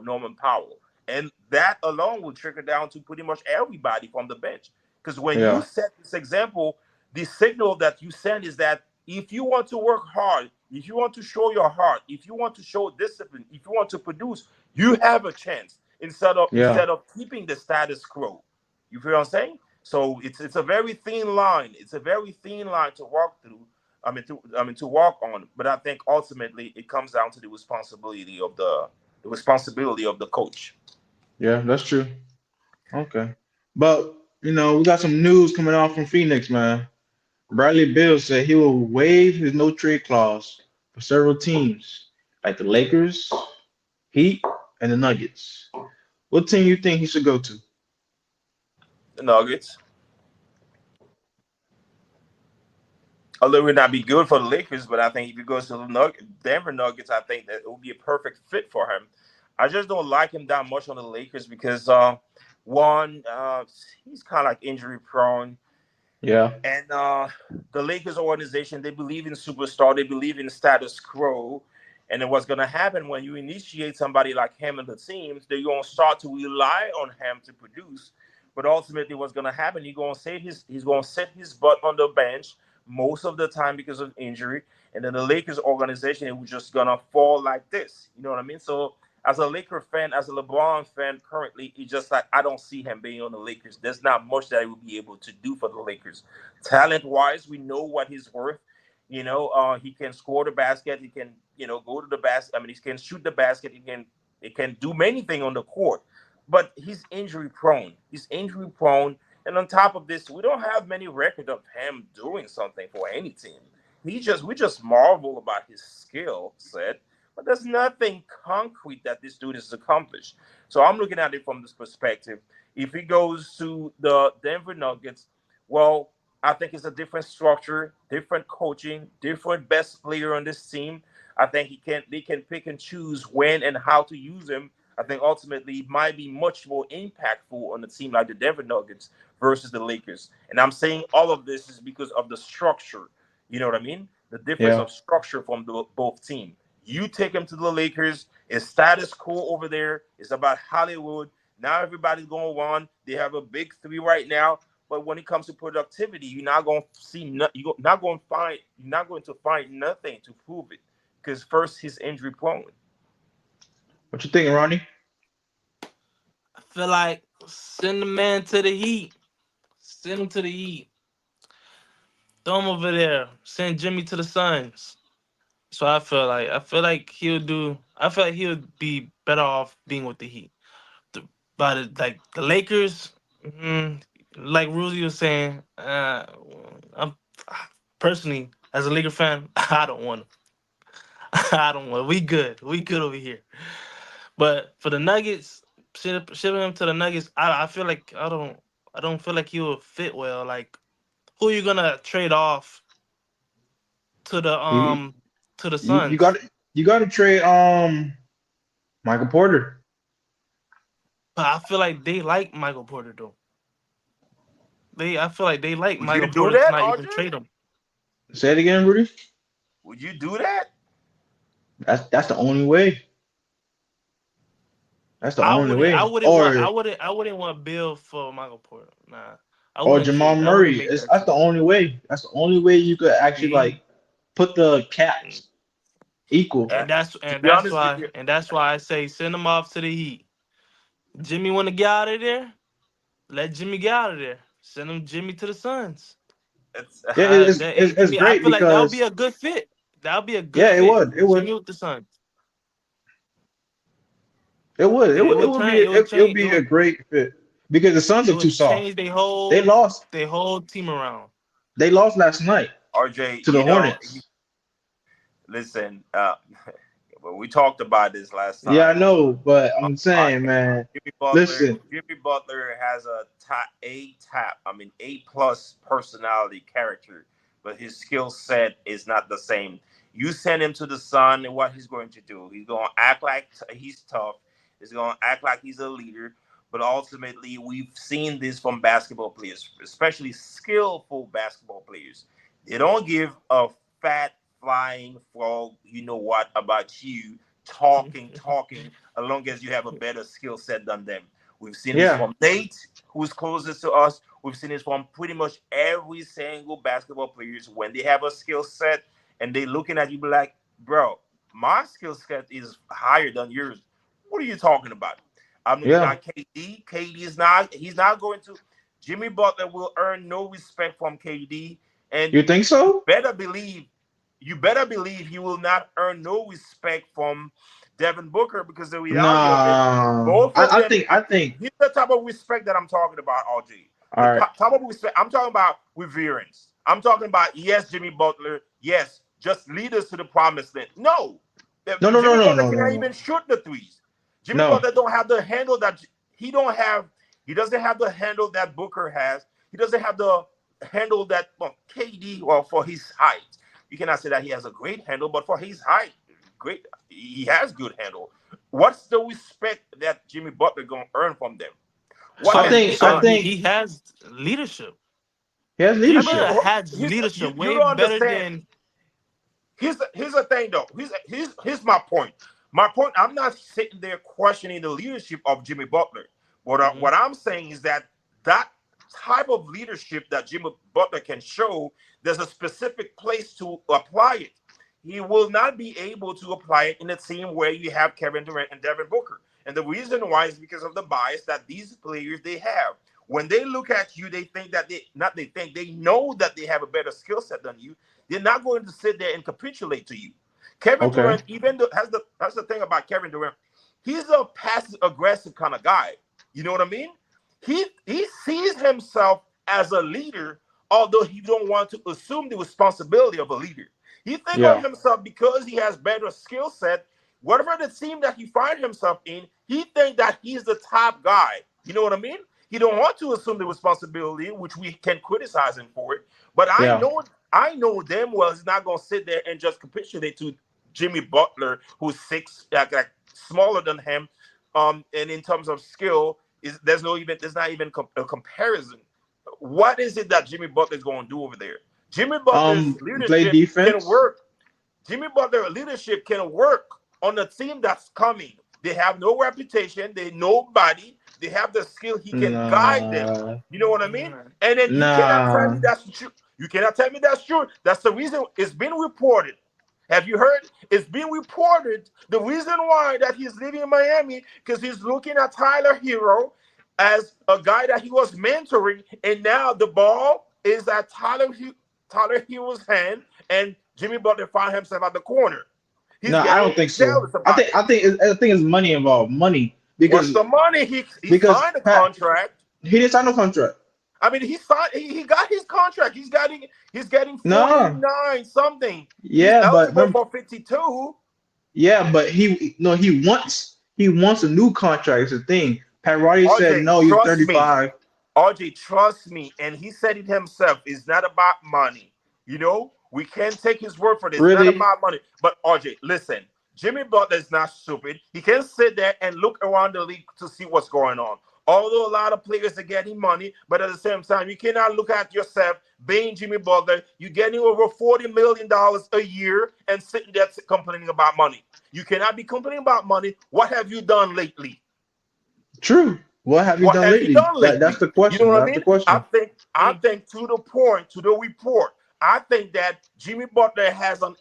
Norman Powell, and that alone will trickle down to pretty much everybody from the bench. Because when you Yeah. set this example, the signal that you send is that if you want to work hard, if you want to show your heart, if you want to show discipline, if you want to produce, you have a chance instead of Yeah. keeping the status quo. You feel what I'm saying? So it's a very thin line. It's a very thin line to walk through. To walk on. But I think ultimately it comes down to the responsibility of the coach. Yeah. That's true. Okay. But we got some news coming out from Phoenix, man. Bradley Beal said he will waive his no trade clause for several teams, like the Lakers, Heat, and the Nuggets. What team you think he should go to? The Nuggets. Although it would not be good for the Lakers, but I think if he goes to the Denver Nuggets, I think that it would be a perfect fit for him. I just don't like him that much on the Lakers because one, he's kind of like injury prone. Yeah. And the Lakers organization, they believe in superstar, they believe in status quo. And then what's going to happen when you initiate somebody like him in the teams, they're going to start to rely on him to produce. But ultimately, what's going to happen? He's going to sit his butt on the bench most of the time because of injury. And then the Lakers organization is just going to fall like this. You know what I mean? So as a Laker fan, as a LeBron fan currently, it's just like I don't see him being on the Lakers. There's not much that he will be able to do for the Lakers. Talent wise, we know what he's worth. He can score the basket. He can, go to the basket. I mean, he can shoot the basket. He can do many things on the court. But he's injury prone. He's injury prone. And on top of this, we don't have many record of him doing something for any team. We just marvel about his skill set, but there's nothing concrete that this dude has accomplished. So I'm looking at it from this perspective. If he goes to the Denver Nuggets, well, I think it's a different structure, different coaching, different best player on this team. I think they can pick and choose when and how to use him. I think ultimately it might be much more impactful on a team like the Denver Nuggets versus the Lakers. And I'm saying all of this is because of the structure. You know what I mean? The difference Yeah. of structure from both teams. You take him to the Lakers. It's status quo over there. It's about Hollywood. Now everybody's going on. They have a big three right now. But when it comes to productivity, you're not going to see. You're not going to find. You're not going to find nothing to prove it. Because first, he's injury prone. What you thinking, Ronnie? I feel like send the man to the Heat. Send him to the Heat. Throw him over there. Send Jimmy to the Suns. So I feel like he'll do. I feel like he'll be better off being with the Heat. But like the Lakers, like Rudy was saying, I'm personally as a Laker fan, I don't want him. I don't want. We good. We good over here. But for the Nuggets, shipping him to the Nuggets, I feel like I don't feel like he will fit well. Like who you gonna trade off to the You to the you got Suns? you got to trade Michael Porter. But I feel like they like Michael Porter though. I feel like they like Would you Michael do Porter to that, not even RJ? trade him. Say it again, Rudy. Would you do that? That's the only way. That's the I only wouldn't. I way. wouldn't want. I wouldn't. I wouldn't want Bill for Michael Porter. Nah, I Or wouldn't Jamal trade. I wouldn't Murray. make It's that that's the trade. only way. That's the only way you could actually See, like put the and caps equal. Uh, that's to and be that's honest with why you, and that's why I say send him off to the Heat. Jimmy want to get out of there. Let Jimmy get out of there. Send him Jimmy to the Suns. it's Yeah, Hey it's Jimmy, I great feel like that would be because a good fit. That would be a good yeah, it fit. would. It would. Jimmy with the Suns. It would. It It would. It would would turn. be. It would It would change. be a great fit because the Suns It are too would soft. change They lost. their whole team around. They lost last night RJ. to the Hornets. Listen. Well, we talked about this last Yeah, I time know, but on I'm the saying, podcast. man. Jimmy Butler. Listen. Jimmy Butler has a A plus personality character, but his skill set is not the same. You send him to the Sun, and what he's going to do? He's going to act like he's tough. He's going to act like he's a leader. But ultimately, we've seen this from basketball players, especially skillful basketball players. They don't give a fat flying frog, you know what, about you talking, as long as you have a better skill set than them. We've seen this Yeah. from Nate, who's closest to us. We've seen this from pretty much every single basketball players when they have a skill set and they looking at you be like, bro, my skill set is higher than yours. What are you talking about? I'm looking Yeah. at KD. KD is not, he's not going to, Jimmy Butler will earn no respect from KD. And You think so? better believe you better believe he will not earn no respect from Devin Booker because the reality of it, Nah. both of them, I think. here's the type of respect that I'm talking about, RG. All The right. type of respect I'm talking about reverence. I'm talking about, yes, Jimmy Butler, yes, just lead us to the promised land. No, No. No. No. Jimmy No. Butler No. No. cannot No. even shoot the threes. Jimmy No. Butler don't have the handle that he don't have. He doesn't have the handle that Booker has. He doesn't have the handle that KD, well, for his height. You cannot say that he has a great handle, but for his height, great, he has good handle. What's the respect that Jimmy Butler gonna earn from them? What So has he he I so done? think he has leadership. he has Jimmy I mean, Butler leadership. has leadership you way don't better understand. than. Here's the thing though. Here's my point. My point. I'm not sitting there questioning the leadership of Jimmy Butler. Mhm. What I'm saying is that type of leadership that Jimmy Butler can show, there's a specific place to apply it. He will not be able to apply it in the same way you have Kevin Durant and Devin Booker. And the reason why is because of the bias that these players they have. When they look at you, they think that they know that they have a better skill set than you. They're not going to sit there and capitulate to you. Kevin Okay. Durant, even though has the thing about Kevin Durant, he's a passive aggressive kind of guy. You know what I mean? He sees himself as a leader, although he don't want to assume the responsibility of a leader. He think of Yeah. himself because he has better skill set. Whatever the team that he find himself in, he think that he's the top guy. You know what I mean? He don't want to assume the responsibility, which we can criticize him for it. But Yeah. I know damn well he's not gonna sit there and just capitulate to Jimmy Butler, who's like smaller than him. And in terms of skill, there's not even a comparison. What is it that Jimmy Butler is going to do over there? Jimmy Butler's Play leadership can defense. work. Jimmy Butler leadership can work on the team that's coming. They have no reputation. They nobody. They have the skill. He can guide them. Nah. You know what I mean? And then you cannot tell me Nah. that's true. You cannot tell me that's true. That's the reason it's been reported. Have you heard? It's been reported the reason why that he's leaving Miami because he's looking at Tyler Hero as a guy that he was mentoring, and now the ball is at Tyler Hero's hand, and Jimmy Butler found himself at the corner. He's No, I getting don't think so. jealous about it. I think it's money involved. Money What's because the money? He because signed a Pat contract. he didn't sign no contract. I mean, he got his contract. He's getting No. 49 something. He's Yeah, but eligible remember, for 52. yeah, but he wants a new contract. Is the thing. Pat Roddy said RJ, no. You're trust me. 35. RJ, trust me. And he said it himself. It's not about money. You know, we can't take his word for this. It's not Really? about money. But RJ, listen. Jimmy Butler is not stupid. He can sit there and look around the league to see what's going on. Although a lot of players are getting money, but at the same time, you cannot look at yourself being Jimmy Butler. You're getting over $40 million a year and sitting there complaining about money. You cannot be complaining about money. What have you done lately? True. What have you What done have you lately? done That's lately? the You know question. what I That's the mean? I question. think I Mm. think to the point, to the report, I think that Jimmy Butler has an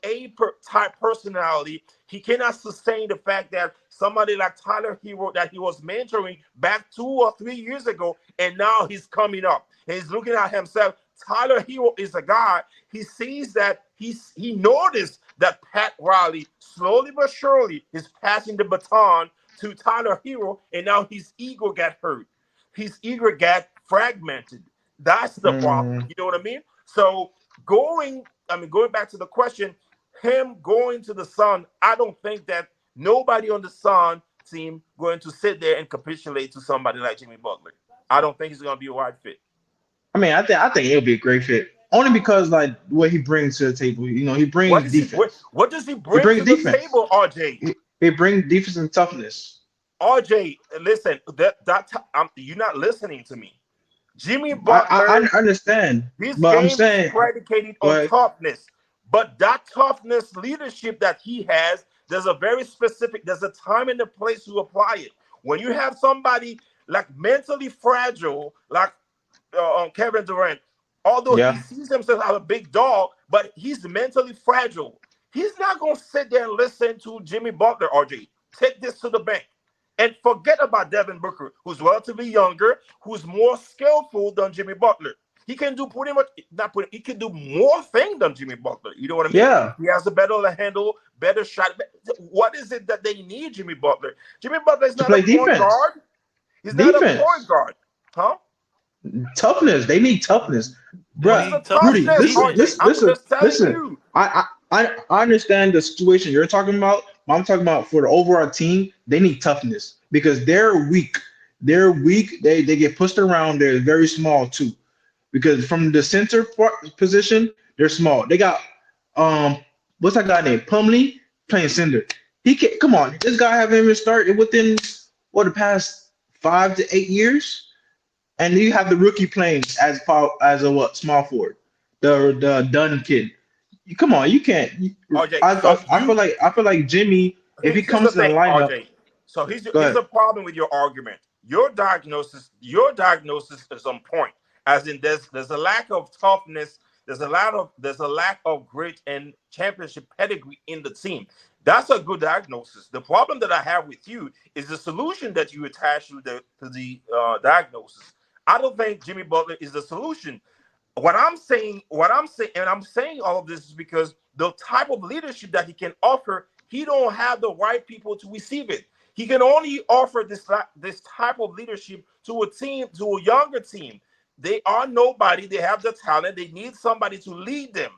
type personality. He cannot sustain the fact that somebody like Tyler Hero that he was mentoring back 2 or 3 years ago, and now he's coming up and he's looking at himself. Tyler Hero is a guy. He sees that he noticed that Pat Riley slowly but surely is passing the baton to Tyler Hero, and now his ego got hurt. His ego got fragmented. That's the problem. Mm, You know what I mean? So going back to the question, him going to the Sun, I don't think that nobody on the Sun team going to sit there and capitulate to somebody like Jimmy Butler. I don't think he's going to be a right fit. I mean, I think it'll be a great fit. Only because like what he brings to the table. He What brings does he defense. what does he He bring brings to the defense. table, RJ? He brings defense and toughness. RJ, listen, you're not listening to me. Jimmy I Butler, understand, his but I'm game is saying, predicated on but toughness. But that toughness leadership that he has, there's a time and a place to apply it. When you have somebody like mentally fragile, like Kevin Durant, although he yeah, sees himself as a big dog, but he's mentally fragile. He's not going to sit there and listen to Jimmy Butler, RJ. Take this to the bank. And forget about Devin Booker, who's relatively younger, who's more skillful than Jimmy Butler. He can do pretty much not pretty. He can do more things than Jimmy Butler. You know what I mean? yeah, He has a better handle, better shot. What is it that they need, Jimmy Butler? Jimmy Butler is to not a play point defense, guard. He's not a point defense, guard, huh? toughness. They need toughness, They What's bruh. the need toughness Rudy, and toughness, listen, RJ? defense. listen, I'm listen, just telling listen. you. I understand the situation you're talking about, but I'm talking about for the overall team. They need toughness because they're weak. They're weak. They get pushed around. They're very small too. Because from the center position, they're small. They got um, what's that guy named Plumlee playing center. He can come on. This guy haven't even started within what the past 5 to 8 years, and you have the rookie playing as a what small forward, the Dunn kid. Come on, you can't. RJ, so I feel like Jimmy, if he here's the comes to the thing, lineup, RJ. So go here's ahead. a problem with your argument. Your diagnosis is on point. As in, there's a lack of toughness. There's a lack of grit and championship pedigree in the team. That's a good diagnosis. The problem that I have with you is the solution that you attach to the diagnosis. I don't think Jimmy Butler is the solution. And I'm saying all of this is because the type of leadership that he can offer, he don't have the right people to receive it. He can only offer this type of leadership to a team, to a younger team. They are nobody. They have the talent. They need somebody to lead them.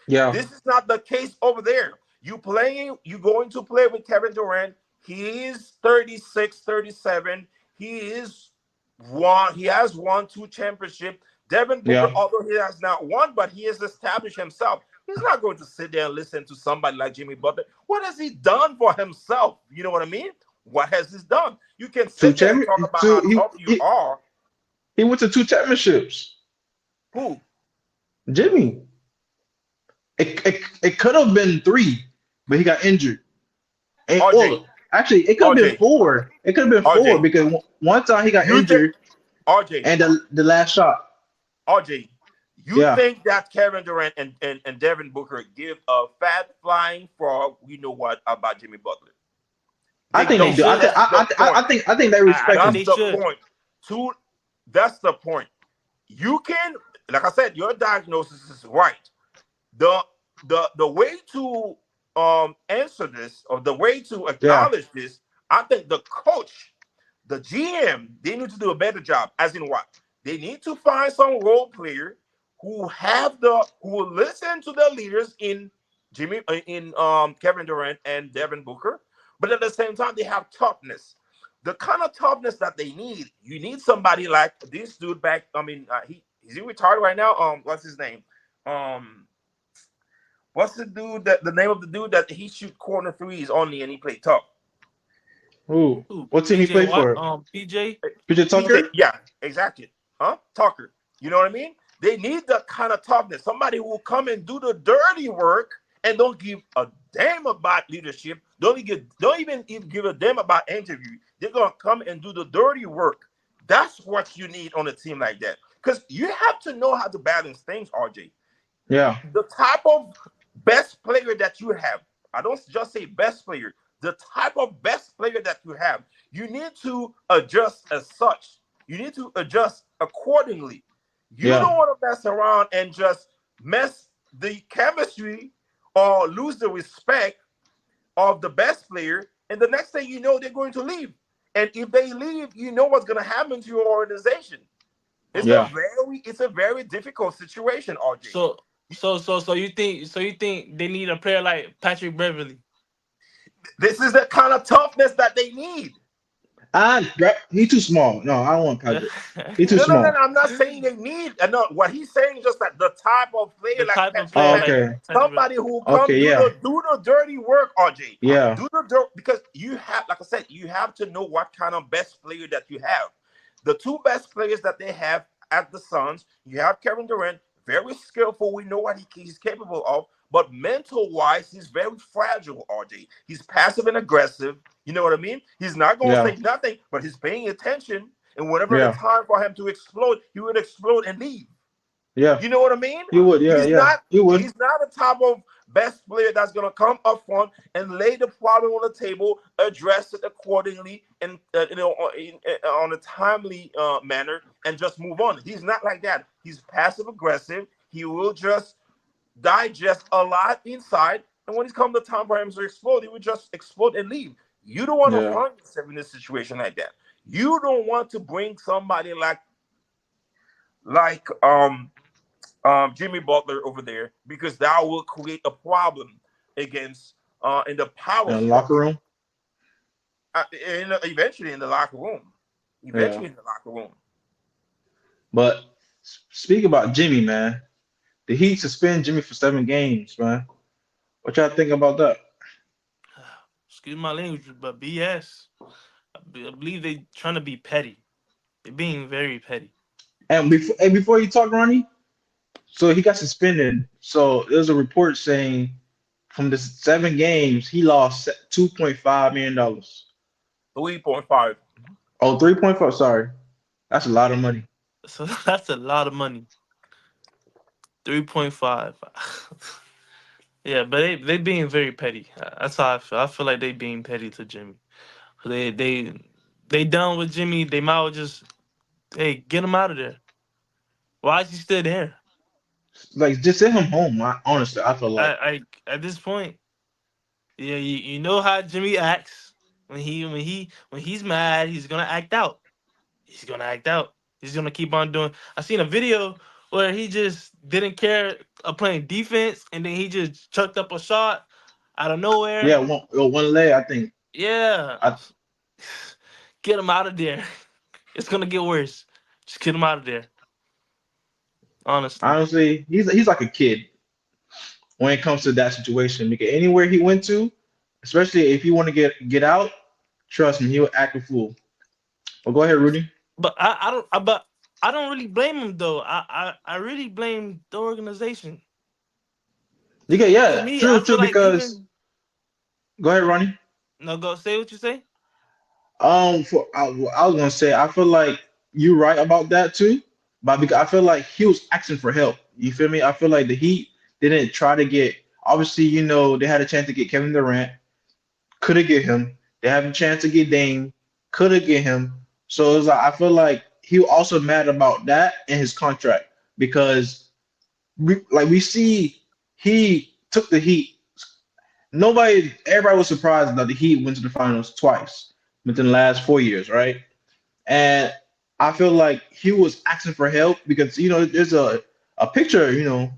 Yeah, This is not the case over there. You going to play with Kevin Durant. He is 36, 37. He has won two championships. Devin Booker, yeah. although he has not won, but he has established himself. He's not going to sit there and listen to somebody like Jimmy Butler. What has he done for himself? You know what I mean? What has he done? You can Two sit there and champion. talk about how Two. tough you are. He went to two championships. Who? Jimmy. It could have been three, but he got injured. And RJ, well, actually, it could have been RJ, four. It could have been four RJ. because one time he got You think injured RJ, and the last shot. RJ, you Yeah, think that Kevin Durant and Devin Booker give a fat flying frog, you know what, about Jimmy Butler? I They think they They don't. do. should. That's the point. I think they I respect think That's him. they the should. point. Two, that's the point. You can, like I said, your diagnosis is right. The the way to answer this, or the way to Yeah, acknowledge this, I think the coach, the GM, they need to do a better job. As in what? They need to find some role player who will listen to their leaders in Kevin Durant and Devin Booker, but at the same time they have toughness. The kind of toughness that they need, you need somebody like this dude back. I mean, he is he retired right now? What's his name? Um, What's the dude that the name of the dude that he shoot corner threes only and he play tough? Who? Who? What team he PJ played what? for? PJ. PJ PJ, Tucker? yeah, exactly. Huh? Tucker. You know what I mean? They need that kind of toughness. Somebody who will come and do the dirty work and don't give a damn about leadership. Don't even give a damn about interview. They're gonna come and do the dirty work. That's what you need on a team like that. Because you have to know how to balance things, RJ. Yeah, The type of best player that you have, I don't just say best player, the type of best player that you have, you need to adjust as such. You need to adjust accordingly. You yeah, don't want to mess around and just mess the chemistry or lose the respect of the best player. And the next thing you know, they're going to leave. And if they leave, you know what's going to happen to your organization. It's a Okay. yeah, very difficult situation, RJ. So you think they need a player like Patrick Beverly? This is the kind of toughness that they need. he too small. No, I don't want Yeah. Patrick. He too No. small. I'm not saying they need. No, what he's saying is just that the type of player The like type of player Oh, like okay, Patrick Beverly. somebody who will come okay, yeah, do the dirty work, RJ. yeah, Do the dirt because you have, like I said, you have to know what kind of best player that you have. The two best players that they have at the Suns, you have Kevin Durant, very skillful. We know what he's capable of, but mental wise, he's very fragile. RJ, he's passive and aggressive. You know what I mean? He's not going to yeah, say nothing, but he's paying attention. And whenever the yeah, time for him to explode, he would explode and leave. yeah. You know what I mean? You would, yeah, He's yeah. not You would. he's not a type of best player that's gonna come up front and lay the problem on the table, address it accordingly, and on a timely manner, and just move on. He's not like that. He's passive aggressive. He will just digest a lot inside, and when it's come the time for him to explode, he will just explode and leave. You don't want to Yeah, find yourself in a situation like that. You don't want to bring somebody like Jimmy Butler over there because that will create a problem against in the power in the locker structure. room. Eventually in the locker room. Yeah, Eventually in the locker room. but speak about Jimmy, man. The Heat suspend Jimmy for 7 games, man. What y'all think about that? Excuse my language, but BS. I believe they trying to be petty. They're being very petty. And before you talk, Ronnie, so he got suspended. So there's a report saying from the 7 games he lost $2.5 million. 3.5. Oh, 3.5. Sorry, that's a lot of money. So that's a lot of money. 3.5. Yeah, but they being very petty. That's how I feel. I feel like they being petty to Jimmy. They done with Jimmy. They might well just hey get him out of there. Why is he still there? Like just send him home. Honestly, I feel like I at this point, yeah, you know how Jimmy acts when he's mad, he's gonna act out. He's gonna act out. He's gonna keep on doing. I seen a video where he just didn't care of playing defense, and then he just chucked up a shot out of yeah, nowhere. one leg. I think. Yeah, I get him out of there. It's gonna get worse. Just get him out of there. Honestly, honestly, he's like a kid when it comes to that situation. Because anywhere he went to, especially if you want to get out, trust me, he'll act a fool. Well, go ahead, Rudy. but I don't really blame him though. I really blame the organization. You get To yeah, me, I true, feel true. like Because even go ahead, Ronnie. no go say what you say. I was gonna say I feel like you're right about that too, but because I feel like he was asking for help. You feel me? I feel like the Heat didn't try to get. Obviously, they had a chance to get Kevin Durant, could have get him. They have a chance to get Dame, could have get him. So it's like I feel like he was also mad about that in his contract because we see he took the Heat. Everybody was surprised that the Heat went to the finals twice within the last 4 years, right? And I feel like he was asking for help because there's a picture,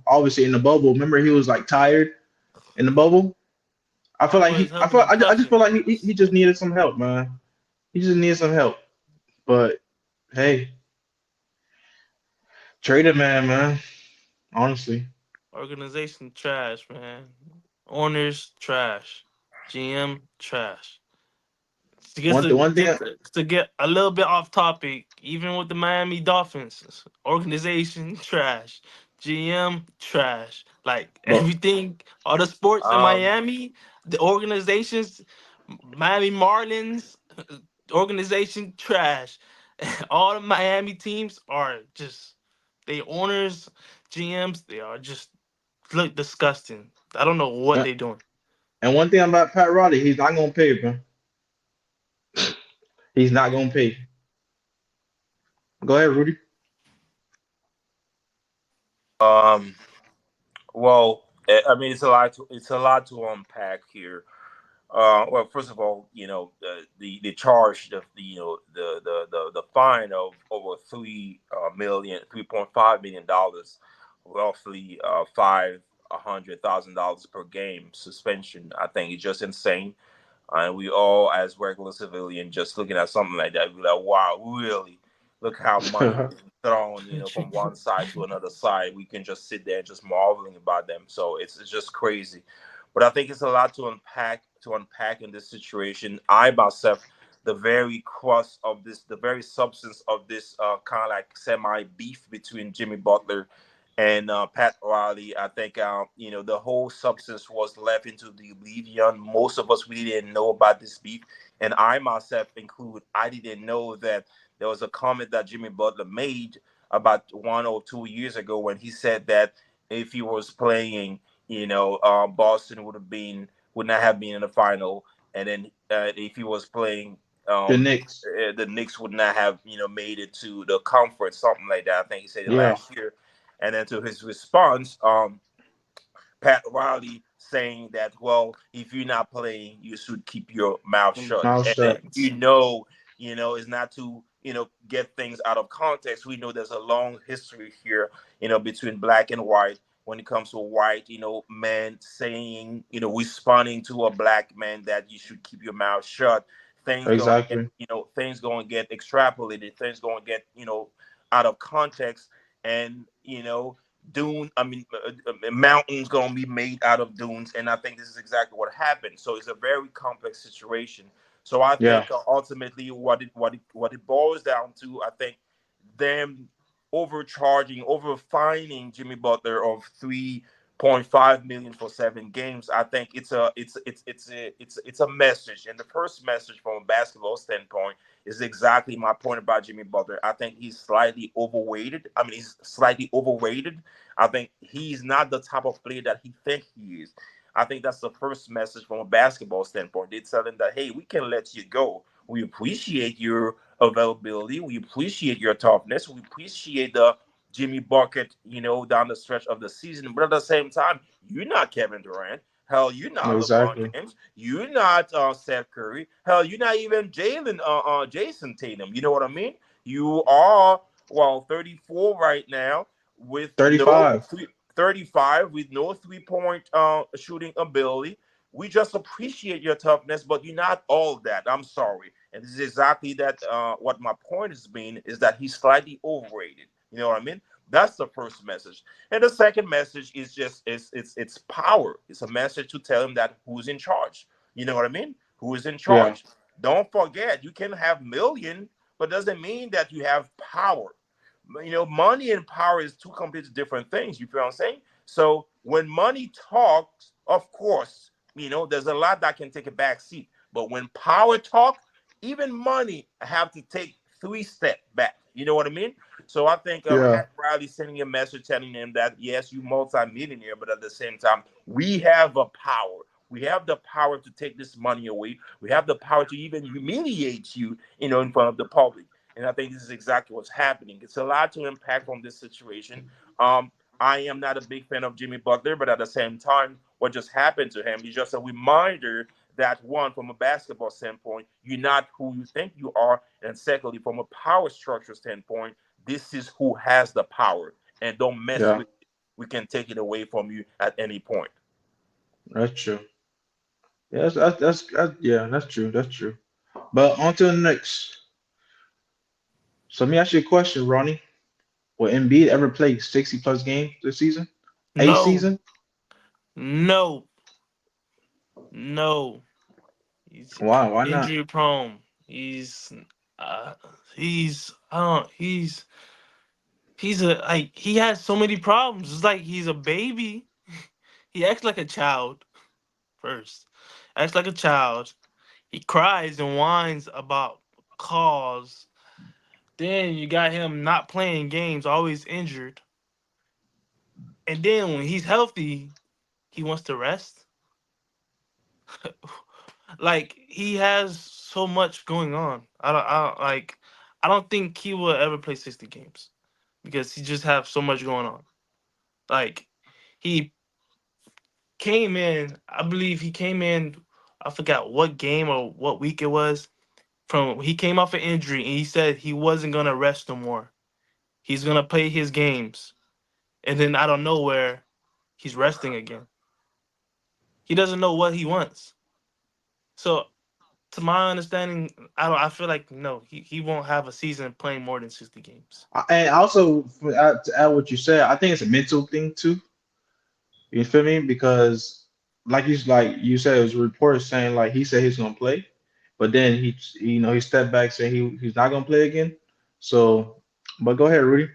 obviously in the bubble. Remember, he was like tired in the bubble. I feel like Boy, his I helmet feel been I just feel puffing. like he just needed some help, man. He just needed some help. But hey, trade a man, man. Honestly. Organization trash, man. Owners trash. GM trash. One thing. To get a little bit off topic, even with the Miami Dolphins, organization trash, GM trash. Like But everything, all the sports in Um, Miami, the organizations, Miami Marlins, organization trash. All the Miami teams are just they owners, GMs. They are just look disgusting. I don't know what uh, they doing. and one thing about Pat Riley, he's not gonna pay, bro. He's not gonna pay. Go ahead, Rudy. um, well, I mean, it's a lot to unpack here. Well, first of all, the charge, the fine of over 3.5 million dollars, roughly $500,000 per game suspension. I think it's just insane. And we all, as regular civilian, just looking at something like that, be like, wow, really? Look how money is being thrown, from one side to another side. We can just sit there and just marveling about them. So it's just crazy. But I think it's a lot to unpack in this situation. I myself, the very crust of this, the very substance of this kind of like semi beef between Jimmy Butler and Pat Riley. I think the whole substance was left into the oblivion. Most of us really didn't know about this beef, and I myself include. I didn't know that there was a comment that Jimmy Butler made about 1 or 2 years ago when he said that if he was playing, Boston would not have been in the final, and then if he was playing. The Um, Knicks. the Knicks would not have, made it to the conference, something like that. I think he said it Yeah, last year. And then to his response, Pat Riley saying that, well, if you're not playing, you should keep your mouth shut. mouth And then, shut. is not to, get things out of context. We know there's a long history here, between black and white when it comes to a white, man saying, responding to a black man that you should keep your mouth shut. Exactly. Things going to get extrapolated. Things going to get, out of context. And, dune I mean mountains gonna be made out of dunes, and I think this is exactly what happened. So it's a very complex situation. So I Yeah, think ultimately what it boils down to, I think them overcharging, overfining Jimmy Butler of 3.5 million for 7 games. I think it's a message, and the first message from a basketball standpoint is exactly my point about Jimmy Butler. I think he's slightly overweighted. I mean, he's slightly overrated. I think he's not the type of player that he thinks he is. I think that's the first message from a basketball standpoint. They tell him that, hey, we can let you go. We appreciate your availability. We appreciate your toughness. We appreciate the Jimmy Bucket, down the stretch of the season. But at the same time, you're not Kevin Durant. Hell, you're not LeBron exactly. James. You're not Steph Curry. Hell, you're not even Jason Tatum. You know what I mean? You are, well, 34 right now with no 35. 35 with no 3 point shooting ability. We just appreciate your toughness, but you're not all that. I'm sorry. And this is exactly that. What my point has been is that he's slightly overrated. You know what I mean? That's the first message. And the second message is just it's power. It's a message to tell him that who's in charge. You know what I mean? Who is in Yeah, charge? Don't forget, you can have million, but doesn't mean that you have power. Money and power is two completely different things. You feel what I'm saying? So when money talks, of course, there's a lot that can take a back seat. But when power talk, even money have to take 3 steps back. You know what I mean? So I think yeah, Pat Riley sending a message telling him that yes, you multi-millionaire, but at the same time, we have a power. We have the power to take this money away. We have the power to even humiliate you, in front of the public. And I think this is exactly what's happening. It's a lot to impact from this situation. Um, I am not a big fan of Jimmy Butler, but at the same time, what just happened to him is just a reminder that one, from a basketball standpoint, you're not who you think you are, and secondly, from a power structure standpoint, this is who has the power, and don't mess yeah. with it. We can take it away from you at any point. That's true. Yeah, yeah, that's true. That's true. But on to the next. So let me ask you a question, Ronnie. Will Embiid ever play 60 plus games this season? A No, season? no, no. He's Why? Why not? injury prone. Uh, he's, he's a like he has so many problems. It's like he's a baby. He acts like a child first. Acts like a child. He cries and whines about calls. Then you got him not playing games, always injured. And then when he's healthy, he wants to rest. Like he has so much going on. I don't think he will ever play 60 games because he just have so much going on. Like he came in, I believe he came in, I forgot what game or what week it was. From he came off an injury and he said he wasn't gonna rest no more. He's gonna play his games. And then out of nowhere, he's resting again. He doesn't know what he wants. So to my understanding, I feel like no, he won't have a season playing more than 60 games. And also to add what you said, I think it's a mental thing too. You feel me? Because like you said, it was reports saying like he said he's gonna play, but then he stepped back saying he's not gonna play again. So, but go ahead, Rudy.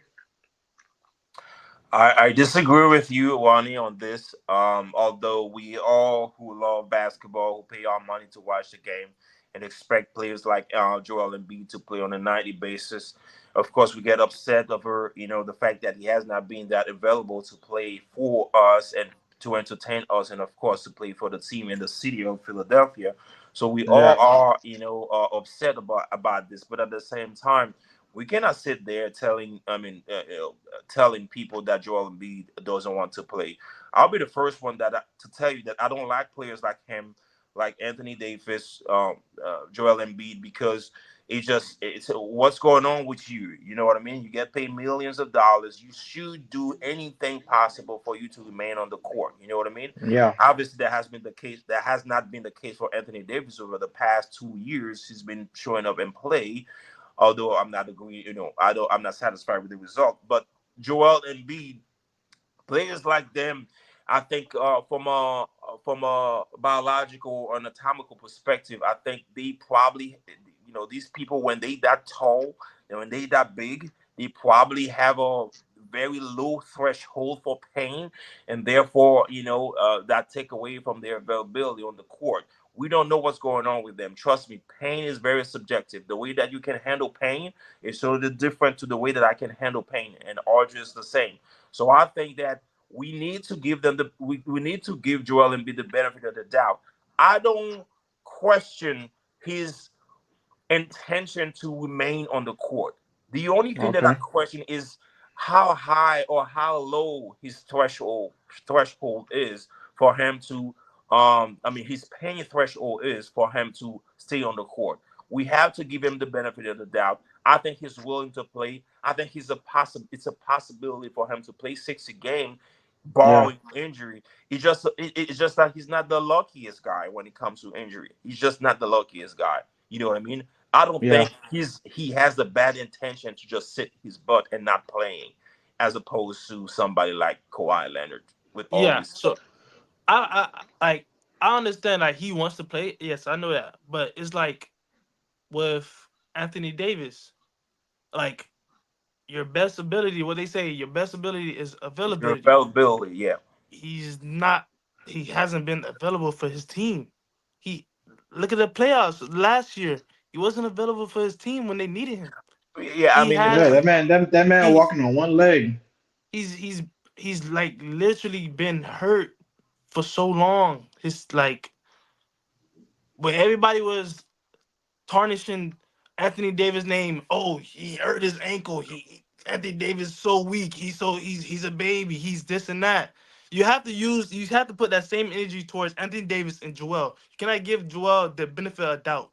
I disagree with you, Ronnie, on this. Although we all who love basketball, who pay our money to watch the game, and expect players like Joel Embiid to play on a nightly basis, of course we get upset over the fact that he has not been that available to play for us and to entertain us, and of course to play for the team in the city of Philadelphia. So we all Yeah, are upset about this, but at the same time we cannot sit there telling people that Joel Embiid doesn't want to play. I'll be the first one to tell you that I don't like players like him, like Anthony Davis, Joel Embiid, because it's what's going on with you. You know what I mean? You get paid millions of dollars. You should do anything possible for you to remain on the court. You know what I mean? yeah, Obviously, that has been the case. That has not been the case for Anthony Davis over the past 2 years. He's been showing up and play, although I'm not agreeing, I'm not satisfied with the result. But Joel Embiid, players like them, I think from a biological or anatomical perspective, I think they probably, these people when they that tall and when they that big, they probably have a very low threshold for pain, and therefore, that take away from their availability on the court. We don't know what's going on with them. Trust me, pain is very subjective. The way that you can handle pain is totally different to the way that I can handle pain, and ours is the same. So I think that we need to give them we need to give Joel Embiid the benefit of the doubt. I don't question his intention to remain on the court. The only thing that I okay, question is how high or how low his threshold is for him to his pain threshold is for him to stay on the court. We have to give him the benefit of the doubt. I think he's willing to play. I think it's a possibility for him to play 60 games yeah, barring injury. It's just that he's not the luckiest guy when it comes to injury. He's just not the luckiest guy. You know what I mean? I don't yeah, think he has the bad intention to just sit his butt and not playing, as opposed to somebody like Kawhi Leonard. With all Yeah, so respect, like I understand like he wants to play. Yes, I know that. But it's like with Anthony Davis, like your best ability, what they say, your best ability is your availability. availability, yeah, He's not he hasn't been available for his team. He look at the playoffs last year. He wasn't available for his team when they needed him. yeah. I He mean, yeah. has That man he's walking on one leg. he's he's he's like literally been hurt for so long. His like when everybody was tarnishing Anthony Davis' name. Oh, he hurt his ankle. Anthony Davis is so weak. He's a baby. He's this and that. You have to put that same energy towards Anthony Davis and Joel. You cannot give Joel the benefit of doubt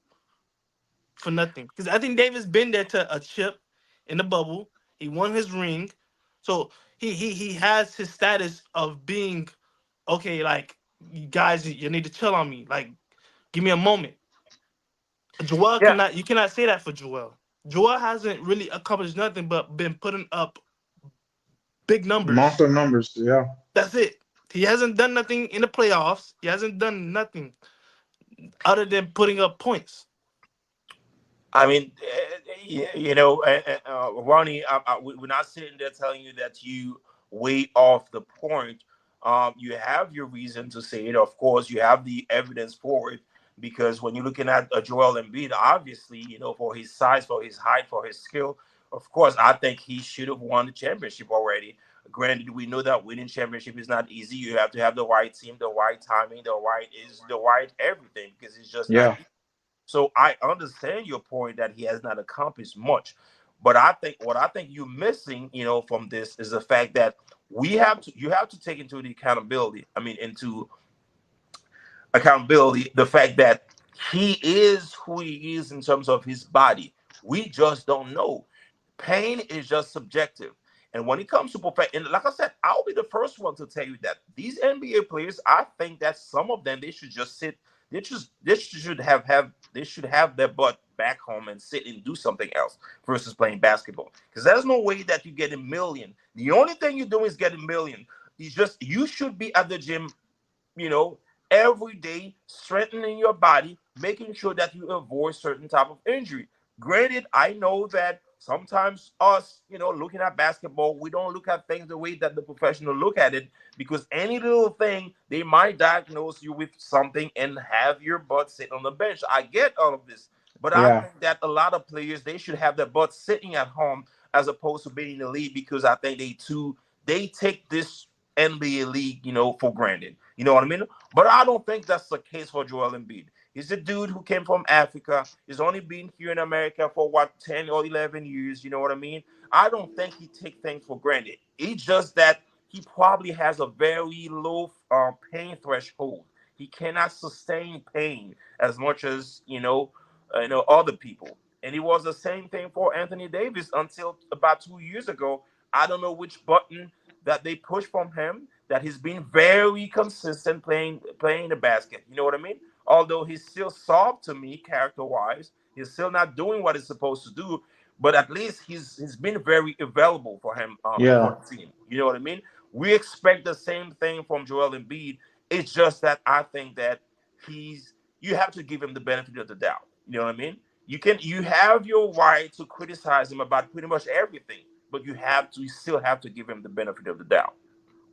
for nothing. Because Anthony Davis been there to a chip in the bubble. He won his ring. So he has his status of being okay, like you guys, you need to chill on me. Like, give me a moment. Joel yeah. cannot. You cannot say that for Joel. Joel hasn't really accomplished nothing but been putting up big numbers. Monster numbers. Yeah. That's it. He hasn't done nothing in the playoffs. He hasn't done nothing other than putting up points. I mean, Ronnie, we're not sitting there telling you that you way off the point. You have your reason to say it. Of course, you have the evidence for it because when you're looking at Joel Embiid, obviously, for his size, for his height, for his skill, of course, I think he should have won the championship already. Granted, we know that winning championship is not easy. You have to have the right team, the right timing, the right everything because it's just not. Yeah. So I understand your point that he has not accomplished much, but I think you're missing, from this is the fact that you have to take into the accountability. I mean, into accountability the fact that he is who he is in terms of his body. We just don't know. Pain is just subjective. And when it comes to perfect, and like I said, I'll be the first one to tell you that these NBA players, I think that some of them they should just sit. They should have their butt back home and sit and do something else versus playing basketball. Because there's no way that you get a million. The only thing you do is get a million. You should be at the gym, you know, every day, strengthening your body, making sure that you avoid certain type of injury. Granted, I know that sometimes us, looking at basketball, we don't look at things the way that the professional look at it because any little thing they might diagnose you with something and have your butt sit on the bench. I get all of this, but I Yeah. think that a lot of players they should have their butt sitting at home as opposed to being in the league because I think they take this NBA league, for granted. You know what I mean? But I don't think that's the case for Joel Embiid. He's a dude who came from Africa. He's only been here in America for what 10 or 11 years. You know what I mean? I don't think he take things for granted. It's just that he probably has a very low pain threshold. He cannot sustain pain as much as other people. And it was the same thing for Anthony Davis until about 2 years ago. I don't know which button that they push from him that he's been very consistent playing the basket. You know what I mean? Although he's still soft to me character wise, he's still not doing what he's supposed to do. But at least he's been very available for him for Yeah. the team. You know what I mean? We expect the same thing from Joel Embiid. It's just that I think that you have to give him the benefit of the doubt. You know what I mean? You have your right to criticize him about pretty much everything, but you still have to give him the benefit of the doubt.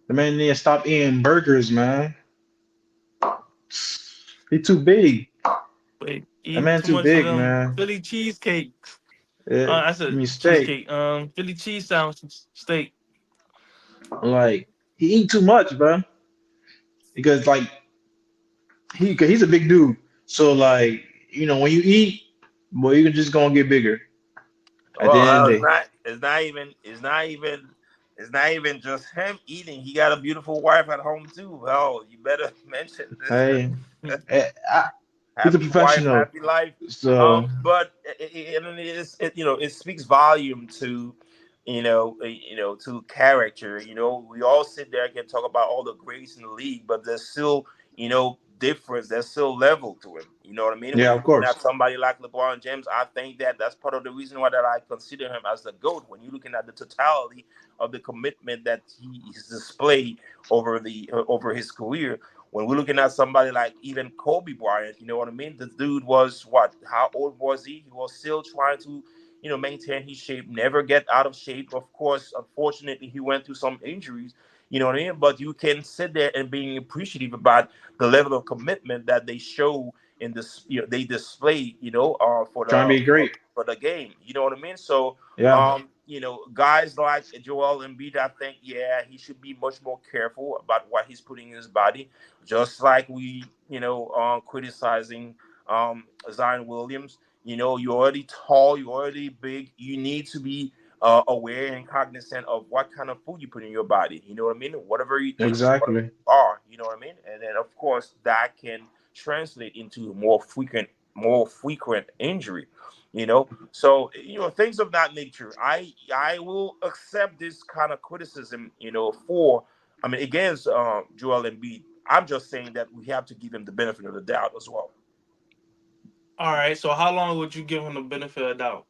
The man need to stop eating burgers, man. He too big. But That eating man too too much of big, them man. Philly cheesecakes. I That's a mean steak. cheesecake. Philly cheese sandwich steak. Like he eat too much, bro. Because like cause he's a big dude. So like when you eat, boy, you're just gonna get bigger at the Well, end of the it's day. not. It's not even just him eating. He got a beautiful wife at home too. Oh, you better mention this. Hey, Hmm. he's a Happy wife, professional. happy life. So But it speaks volume to to character. We all sit there and can talk about all the greats in the league, but there's still difference. There's still level to him. You know what I mean? When yeah, you're of looking at course. somebody like LeBron James, I think that that's part of the reason why that I consider him as the GOAT. When you're looking at the totality of the commitment that he's displayed over his career, when we're looking at somebody like even Kobe Bryant, you know what I mean? This dude was what? How old was he? He was still trying to, maintain his shape, never get out of shape. Of course, unfortunately, he went through some injuries. You know what I mean? But you can sit there and being appreciative about the level of commitment that they show in this. They display. For Trying to the be great. for the game. You know what I mean? So Yeah, guys like Joel Embiid, I think, yeah, he should be much more careful about what he's putting in his body. Just like we, criticizing Zion Williams. You're already tall, you're already big. You need to be aware and cognizant of what kind of food you put in your body. You know what I mean? Whatever you eat, whatever exactly. you are. You know what I mean? And then, of course, that can translate into more frequent injury. So things of that nature. I will accept this kind of criticism. For I mean against Joel Embiid. I'm just saying that we have to give him the benefit of the doubt as well. All right. So how long would you give him the benefit of doubt?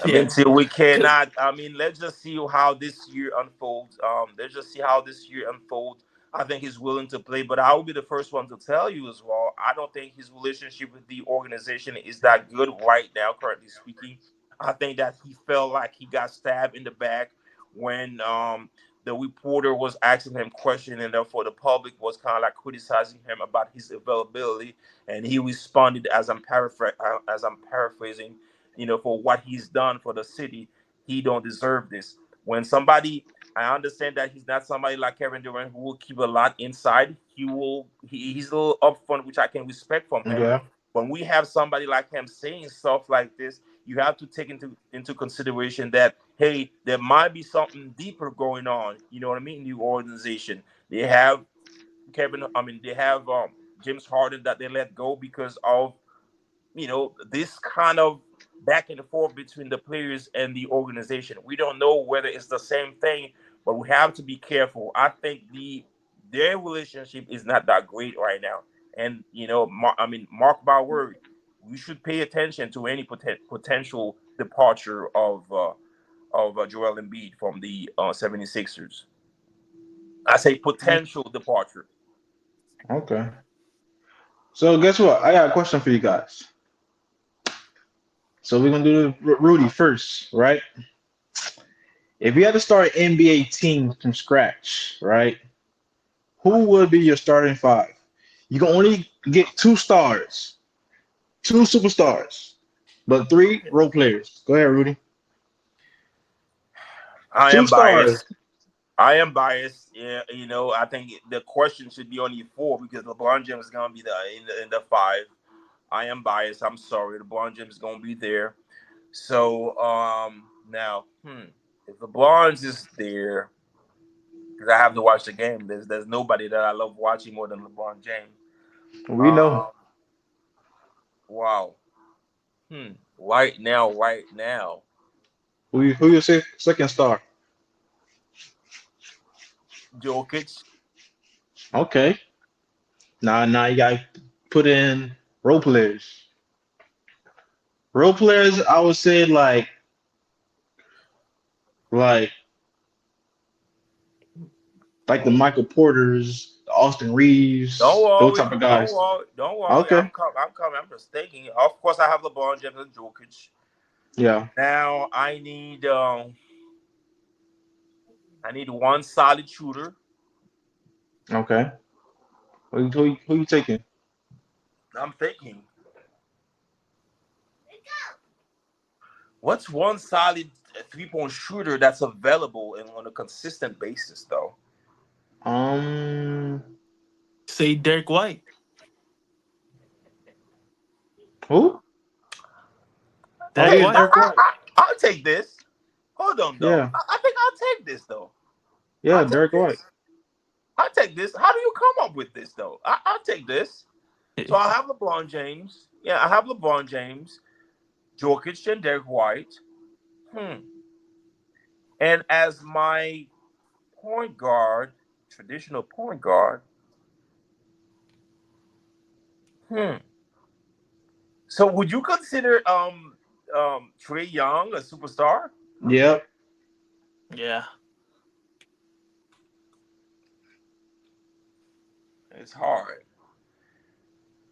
I mean, Yeah. till we 'Cause- cannot. I mean, let's just see how this year unfolds. Let's just see how this year unfolds. I think he's willing to play, but I will be the first one to tell you as well. I don't think his relationship with the organization is that good right now, currently speaking. I think that he felt like he got stabbed in the back when the reporter was asking him questions, and therefore the public was kind of like criticizing him about his availability, and he responded as I'm paraphrasing, for what he's done for the city. He don't deserve this. When somebody, I understand that he's not somebody like Kevin Durant who will keep a lot inside. He's a little upfront, which I can respect from him. Yeah. When we have somebody like him saying stuff like this, you have to take into consideration that, hey, there might be something deeper going on. You know what I mean? In the organization, they have they have James Harden that they let go because of this kind of back and forth between the players and the organization. We don't know whether it's the same thing, but we have to be careful. I think their relationship is not that great right now, and mark my word, we should pay attention to any potential departure of Joel Embiid from the 76ers. I say potential departure. Okay. So guess what? I got a question for you guys. So we're gonna do the Rudy first, right? If you had to start an NBA team from scratch, right? Who would be your starting five? You can only get two stars, two superstars, but three role players. Go ahead, Rudy. I Two am stars. biased. I am biased. Yeah, I think the question should be only four because LeBron James is gonna be in the five. I am biased. I'm sorry. LeBron James is gonna be there. So now, if LeBron's is there, because I have to watch the game. There's nobody that I love watching more than LeBron James. We know Um, wow. Right now, who you say second star. Jokic. Okay. Now you got to put in role players. Role players, I would say like like the Michael Porters, the Austin Don't Reeves, those type worry, of don't guys. worry, don't worry. Okay. I'm coming. I'm just thinking. Of course, I have LeBron James and Jokic. Yeah. Now I need one solid shooter. Okay. Who you taking? I'm thinking, what's one solid 3-point shooter that's available and on a consistent basis, though? Um, Say Derek White. who? Oh Okay, Derek yeah, White. Derek White. I'll take this. Hold on, though. Yeah. I think I'll take this, though. Yeah, I'll take Derek White. this. I'll take this. How do you come up with this, though? I'll take this. So I have LeBron James. Yeah, I have LeBron James, Jokic, and Derek White. Hmm. And as my point guard, traditional point guard. Hmm. So would you consider Trey Young a superstar? Yep. Yeah. It's hard.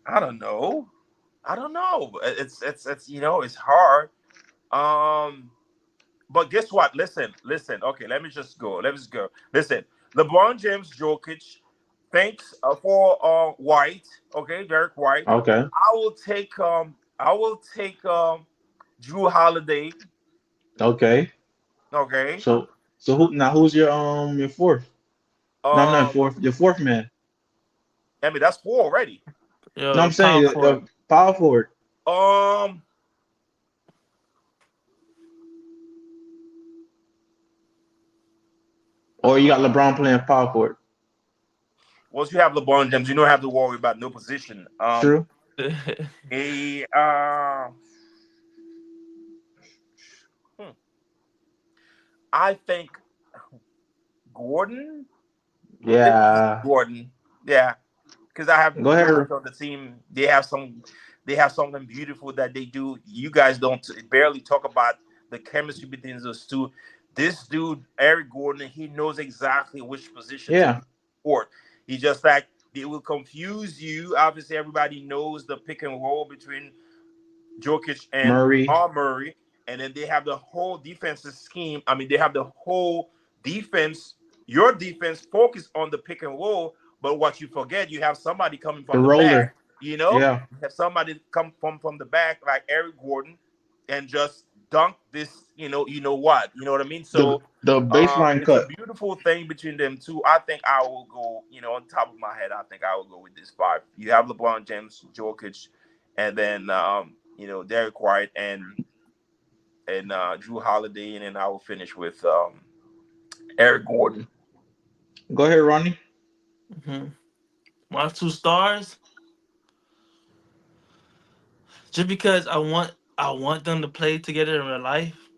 I don't know. I don't know. It's it's hard. Um, but guess what? Listen. Okay, let me just go. Let me just go. Listen, LeBron James, Jokic. Thanks for White. Okay, Derek White. Okay. I will take Drew Holiday. Okay. Okay. So who's your fourth? No, I'm not Um, fourth. Your fourth man. I mean that's four already. No, Yo, I'm saying power forward. power forward. Um, Or you got LeBron playing power forward. Once you have LeBron James, you don't have to worry about no position. True. A hmm, I think Gordon. I think Yeah. Gordon. Yeah, because I have Go ahead. Jokic on the team. They have something beautiful that they do. You guys don't barely talk about the chemistry between those two. This dude, Eric Gordon, he knows exactly which position to be Yeah, for. He just like they will confuse you. Obviously, everybody knows the pick and roll between Jokic and Murray, Jamal Murray, and then they have the whole defensive scheme. I mean, they have the whole defense, your defense focused on the pick and roll, but what you forget, you have somebody coming the from the back, roller. you know? Yeah, You have somebody come from the back like Eric Gordon and just dunk this, you know what? You know what I mean? the So the baseline it's a cut. beautiful thing between them two. I think I will go, on top of my head, I think I will go with this five. You have LeBron James, Jokic, and then Derek White and Drew Holiday, and then I will finish with Eric Gordon. Go ahead, Ronnie. Mhm. My two stars, just because I want them to play together in real life.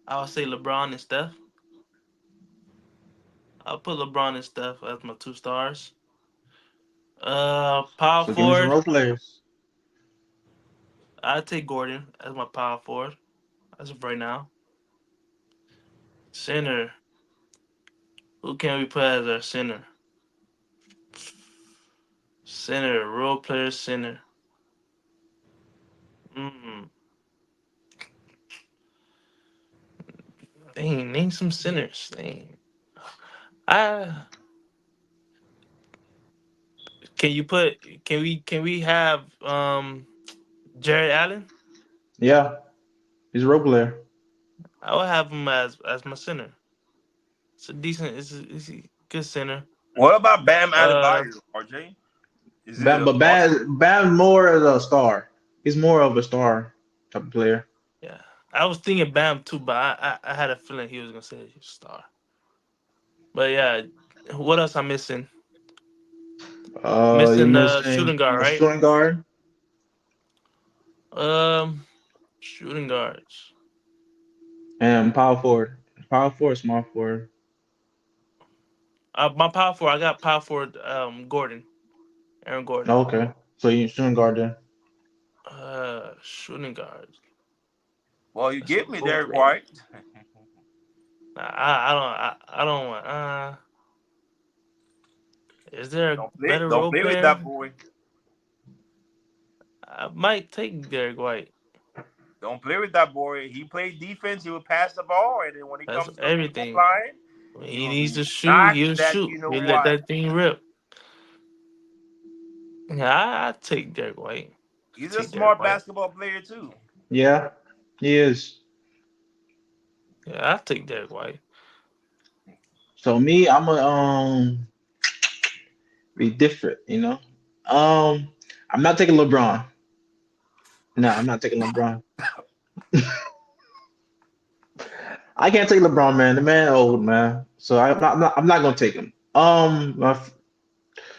I would say LeBron and Steph. I'll put LeBron and Steph as my two stars. Power So give me some forward, role players. I take Gordon as my power forward as of right now. Center, who can we put as our center? Center, role player center. Mm, dang, name some centers. Dang. I can you put can we have Jared Allen? Yeah, he's a role player. I would have him as my center. It's a decent. It's a good center. What about Bam Uh, Adebayo, RJ? Is it Bam, a but must? Bam more as a star. He's more of a star type of player. yeah, I was thinking Bam too, but I had a feeling he was gonna say he's a star. But yeah, what else I'm missing? You're Missing the missing shooting guard, a right? shooting guard Shooting guards. and power forward. Power forward, small forward. My power forward. I got power forward. Gordon, Aaron Gordon. Okay, so you shooting guard then. Shooting guards. Well, you That's a give me role Derek player. White. I don't want. Is there a Don't play, better don't role play with that player? boy. I might take Derek White. Don't play with that boy. He played defense. He will pass the ball, and then when it That's comes to the three-point everything. line, When he he will needs to shoot, knock he'll that. shoot. You know He'll let what? that thing rip. Yeah, I take Derek White. He's a Take Derek smart White. basketball player too. Yeah, he is. Yeah, I take Derek White. So me, I'm a be different. I'm not taking LeBron. No, I'm not taking LeBron. I can't take LeBron, man. The man old, man. So I'm not gonna take him.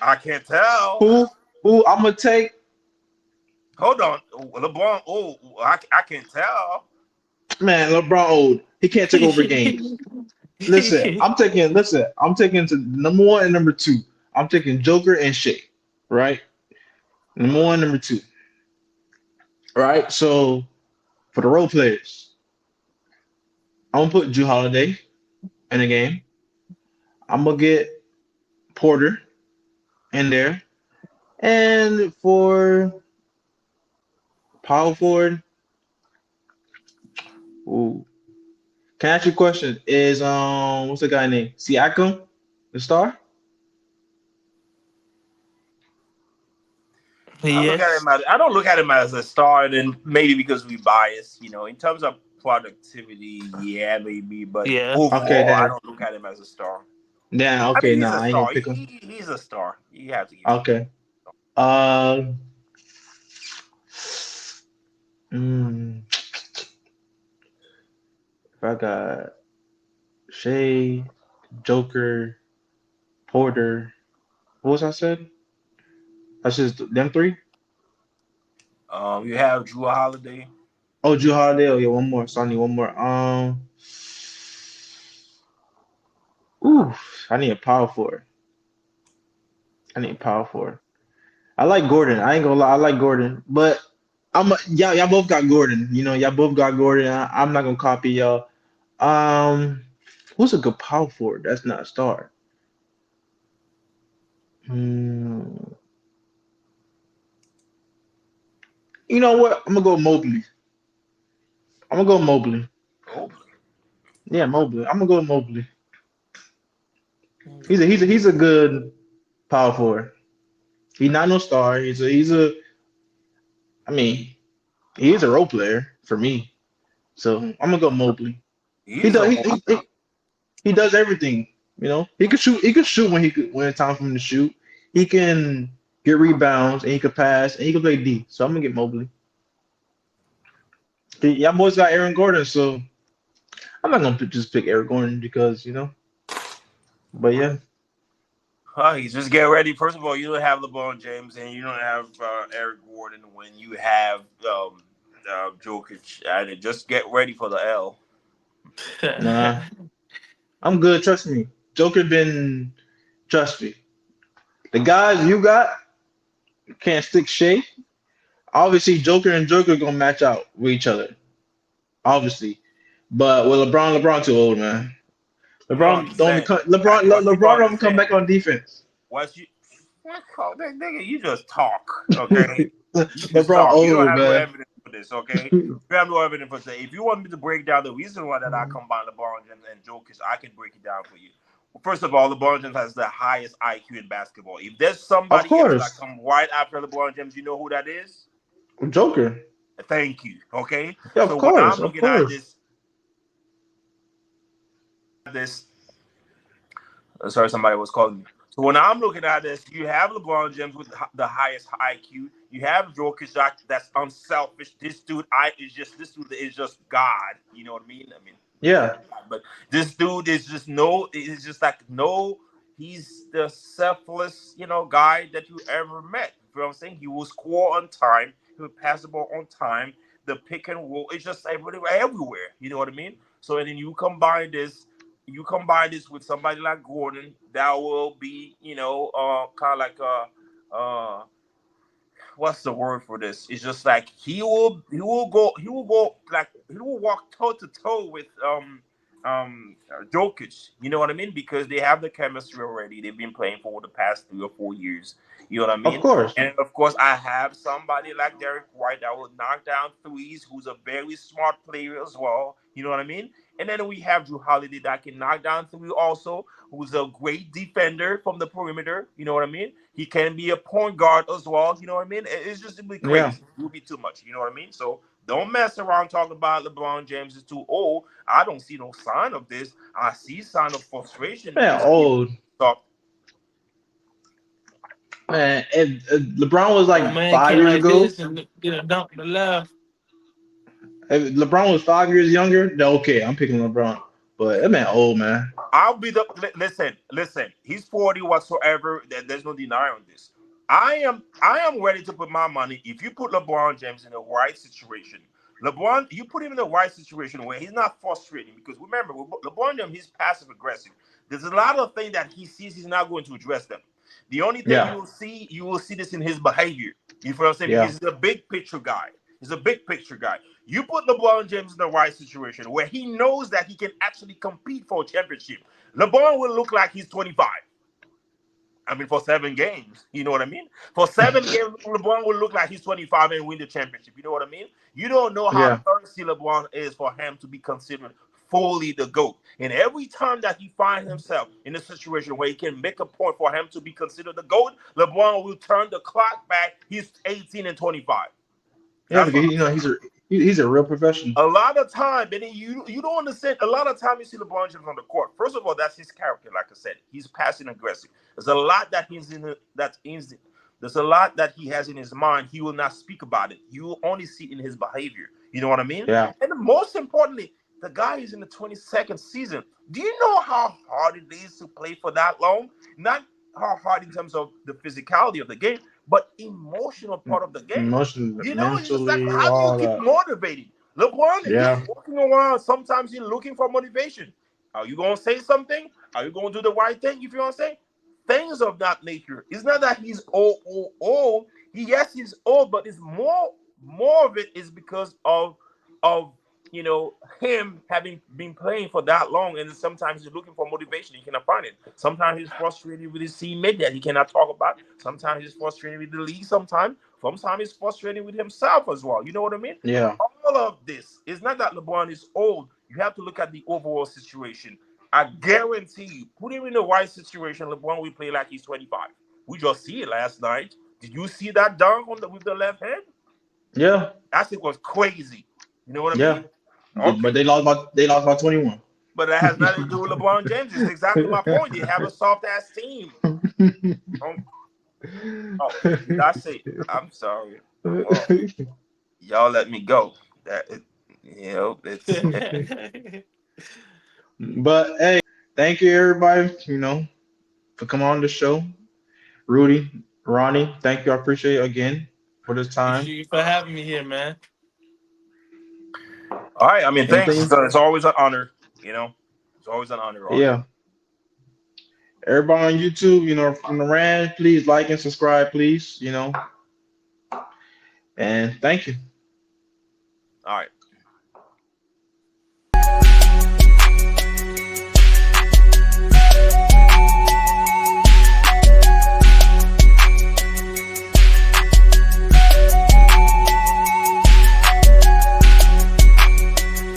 I can't tell. Who who I'm gonna take? Hold on, LeBron. Oh, I can't tell. Man, LeBron old. He can't take over games. Listen, I'm taking to number one and number two. I'm taking Joker and Shea, right? Number one, number two. Right? So for the role players, I'm gonna put Drew Holiday in the game. I'm gonna get Porter in there. And for power forward, ooh. Can I ask you a question? Is what's the guy name? Siakam the star? Yes. I don't look at him as a star, and then maybe because we bias, in terms of productivity, yeah, maybe, but Yeah. Okay, overall, I then. don't look at him as a star. Then I mean, okay, he's nah, a I ain't gonna star. pick him. He's a star. You have to give him. Okay. Um, mm, if I got Shea, Joker, Porter, what was I said? That's just them three. You have Drew Holiday. Oh, Drew Holiday. Oh, yeah, one more. So I need one more. Ooh, I need a power forward. I need a power forward. I like Gordon. I ain't gonna lie. I like Gordon, but y'all both got Gordon. Y'all both got Gordon. I'm not gonna copy y'all. Um, who's a good power forward? That's not a star. Hmm. You know what? I'm gonna go Mobley. I'm gonna go Mobley. Oh, Yeah, Mobley. I'm gonna go Mobley. Okay. He's a good power forward. He's not no star. He's a. I mean, he is a role player for me. So I'm gonna go Mobley. He he's does. a He does everything. He could shoot. He could shoot when it's time for him to shoot. He can get rebounds and he could pass and he can play D. So I'm gonna get Mobley. Y'all boys got Aaron Gordon, so I'm not gonna just pick Aaron Gordon because. But yeah, You just get ready. First of all, you don't have LeBron James and you don't have Eric Gordon when you have Jokic. And just get ready for the L. nah, I'm good. Trust me. Joker been trust me. The guys you got can't stick Shea. Obviously, Joker and Joker gonna match out with each other. Obviously, but with LeBron too old, man. You don't understand. What you don't LeBron don't come understand back on defense. what you nigga, you just talk, okay? You just LeBron talk. You don't old, have no man. evidence for this, okay? You have no evidence for this. If you want me to break down the reason why that I combine LeBron James and Jokic, I can break it down for you. Well, first of all, LeBron James has the highest IQ in basketball. If there's Of somebody else that course, come right after LeBron James, you know who that is? Joker. Thank you. Okay. Yeah, So when I'm of looking at course. this, sorry, somebody was calling me. So when I'm looking at this, you have LeBron James with the highest IQ. You have Jokic that's unselfish. This dude is just God. You know what I mean? I mean, yeah, Yeah, but this dude is just no. It's just like no. He's the selfless, guy that you ever met. You know what I'm saying? He will score on time. He will pass the ball on time. The pick and roll. It's just everywhere. You know what I mean? So and then you combine this with somebody like Gordon, that will be, kind of like what's the word for this? It's just like he will walk toe to toe with Jokic. You know what I mean? Because they have the chemistry already. They've been playing for the past 3 or 4 years. You know what I of mean? course. And of course, I have somebody like Derek White that will knock down threes, who's a very smart player as well. You know what I mean? And then we have Drew Holiday that can knock down three also, who's a great defender from the perimeter. You know what I mean? He can be a point guard as well. You know what I mean? It's just be Yeah, crazy. It will be too much. You know what I mean? So don't mess around talking about LeBron James is too old. I don't see no sign of this. I see sign of frustration man, because he old stopped. man. If LeBron was Oh like man, 5 came years like ago. this and get a dunk to the left. If LeBron was 5 years younger, then okay, I'm picking LeBron. But that man old, man. I'll be the listen. He's 40 whatsoever. There's no denying on this. I am ready to put my money. If you put LeBron James in the right situation, you put him in the right situation where he's not frustrating. Because remember, with LeBron James, he's passive aggressive. There's a lot of things that he sees he's not going to address them. The only thing Yeah, you will see this in his behavior. You know what I'm saying? yeah, Because he's a big picture guy. He's a big picture guy. You put LeBron James in the right situation where he knows that he can actually compete for a championship. LeBron will look like he's 25. I mean, for 7 games. You know what I mean? For 7 games, LeBron will look like he's 25 and win the championship. You know what I mean? You don't know how yeah, thirsty LeBron is for him to be considered fully the GOAT. And every time that he finds himself in a situation where he can make a point for him to be considered the GOAT, LeBron will turn the clock back. He's 18 and 25. yeah. That's Because what I'm saying. he's a real professional. A lot of time, and you don't understand. A lot of time you see LeBron James on the court. First of all, that's his character. Like I said, he's passing aggressive. There's a lot that he's in. There's a lot that he has in his mind. He will not speak about it. You will only see it in his behavior. You know what I mean? Yeah, And most importantly, the guy is in the 22nd season. Do you know how hard it is to play for that long? Not how hard in terms of the physicality of the game, but emotional part of the game. emotionally, It's just like, mentally, how do you all keep that. motivating? LeBron, he's Yeah, walking around. Sometimes he's looking for motivation. Are you going to say something? Are you going to do the right thing? If you want to say things of that nature. It's not that he's old. Yes, he's old, but it's more more of it is because of him having been playing for that long, and sometimes he's looking for motivation. He cannot find it. Sometimes he's frustrated with his teammate that he cannot talk about. Sometimes he's frustrated with the league. Sometimes he's frustrated with himself as well. You know what I mean? Yeah. All of this, it's not that LeBron is old. You have to look at the overall situation. I guarantee you, put him in the right situation, LeBron will play like he's 25. We just see it last night. Did you see that dunk with the left hand? Yeah. That shit was crazy. You know what I Yeah. mean? But Okay. they lost by 21. But that has nothing to do with LeBron James. It's exactly my point. They have a soft ass team. Um, oh, did I say? I'm sorry. Well, y'all let me go. It's But hey, thank you everybody, for coming on the show. Rudy, Ronnie, thank you. I appreciate it again for this time. Appreciate you for having me here, man. all right. I mean, thanks. Anything? It's always an honor. You know, it's always an honor, Ronnie. Yeah. Everybody on YouTube, from the Rand, please like and subscribe, please, and thank you. All right.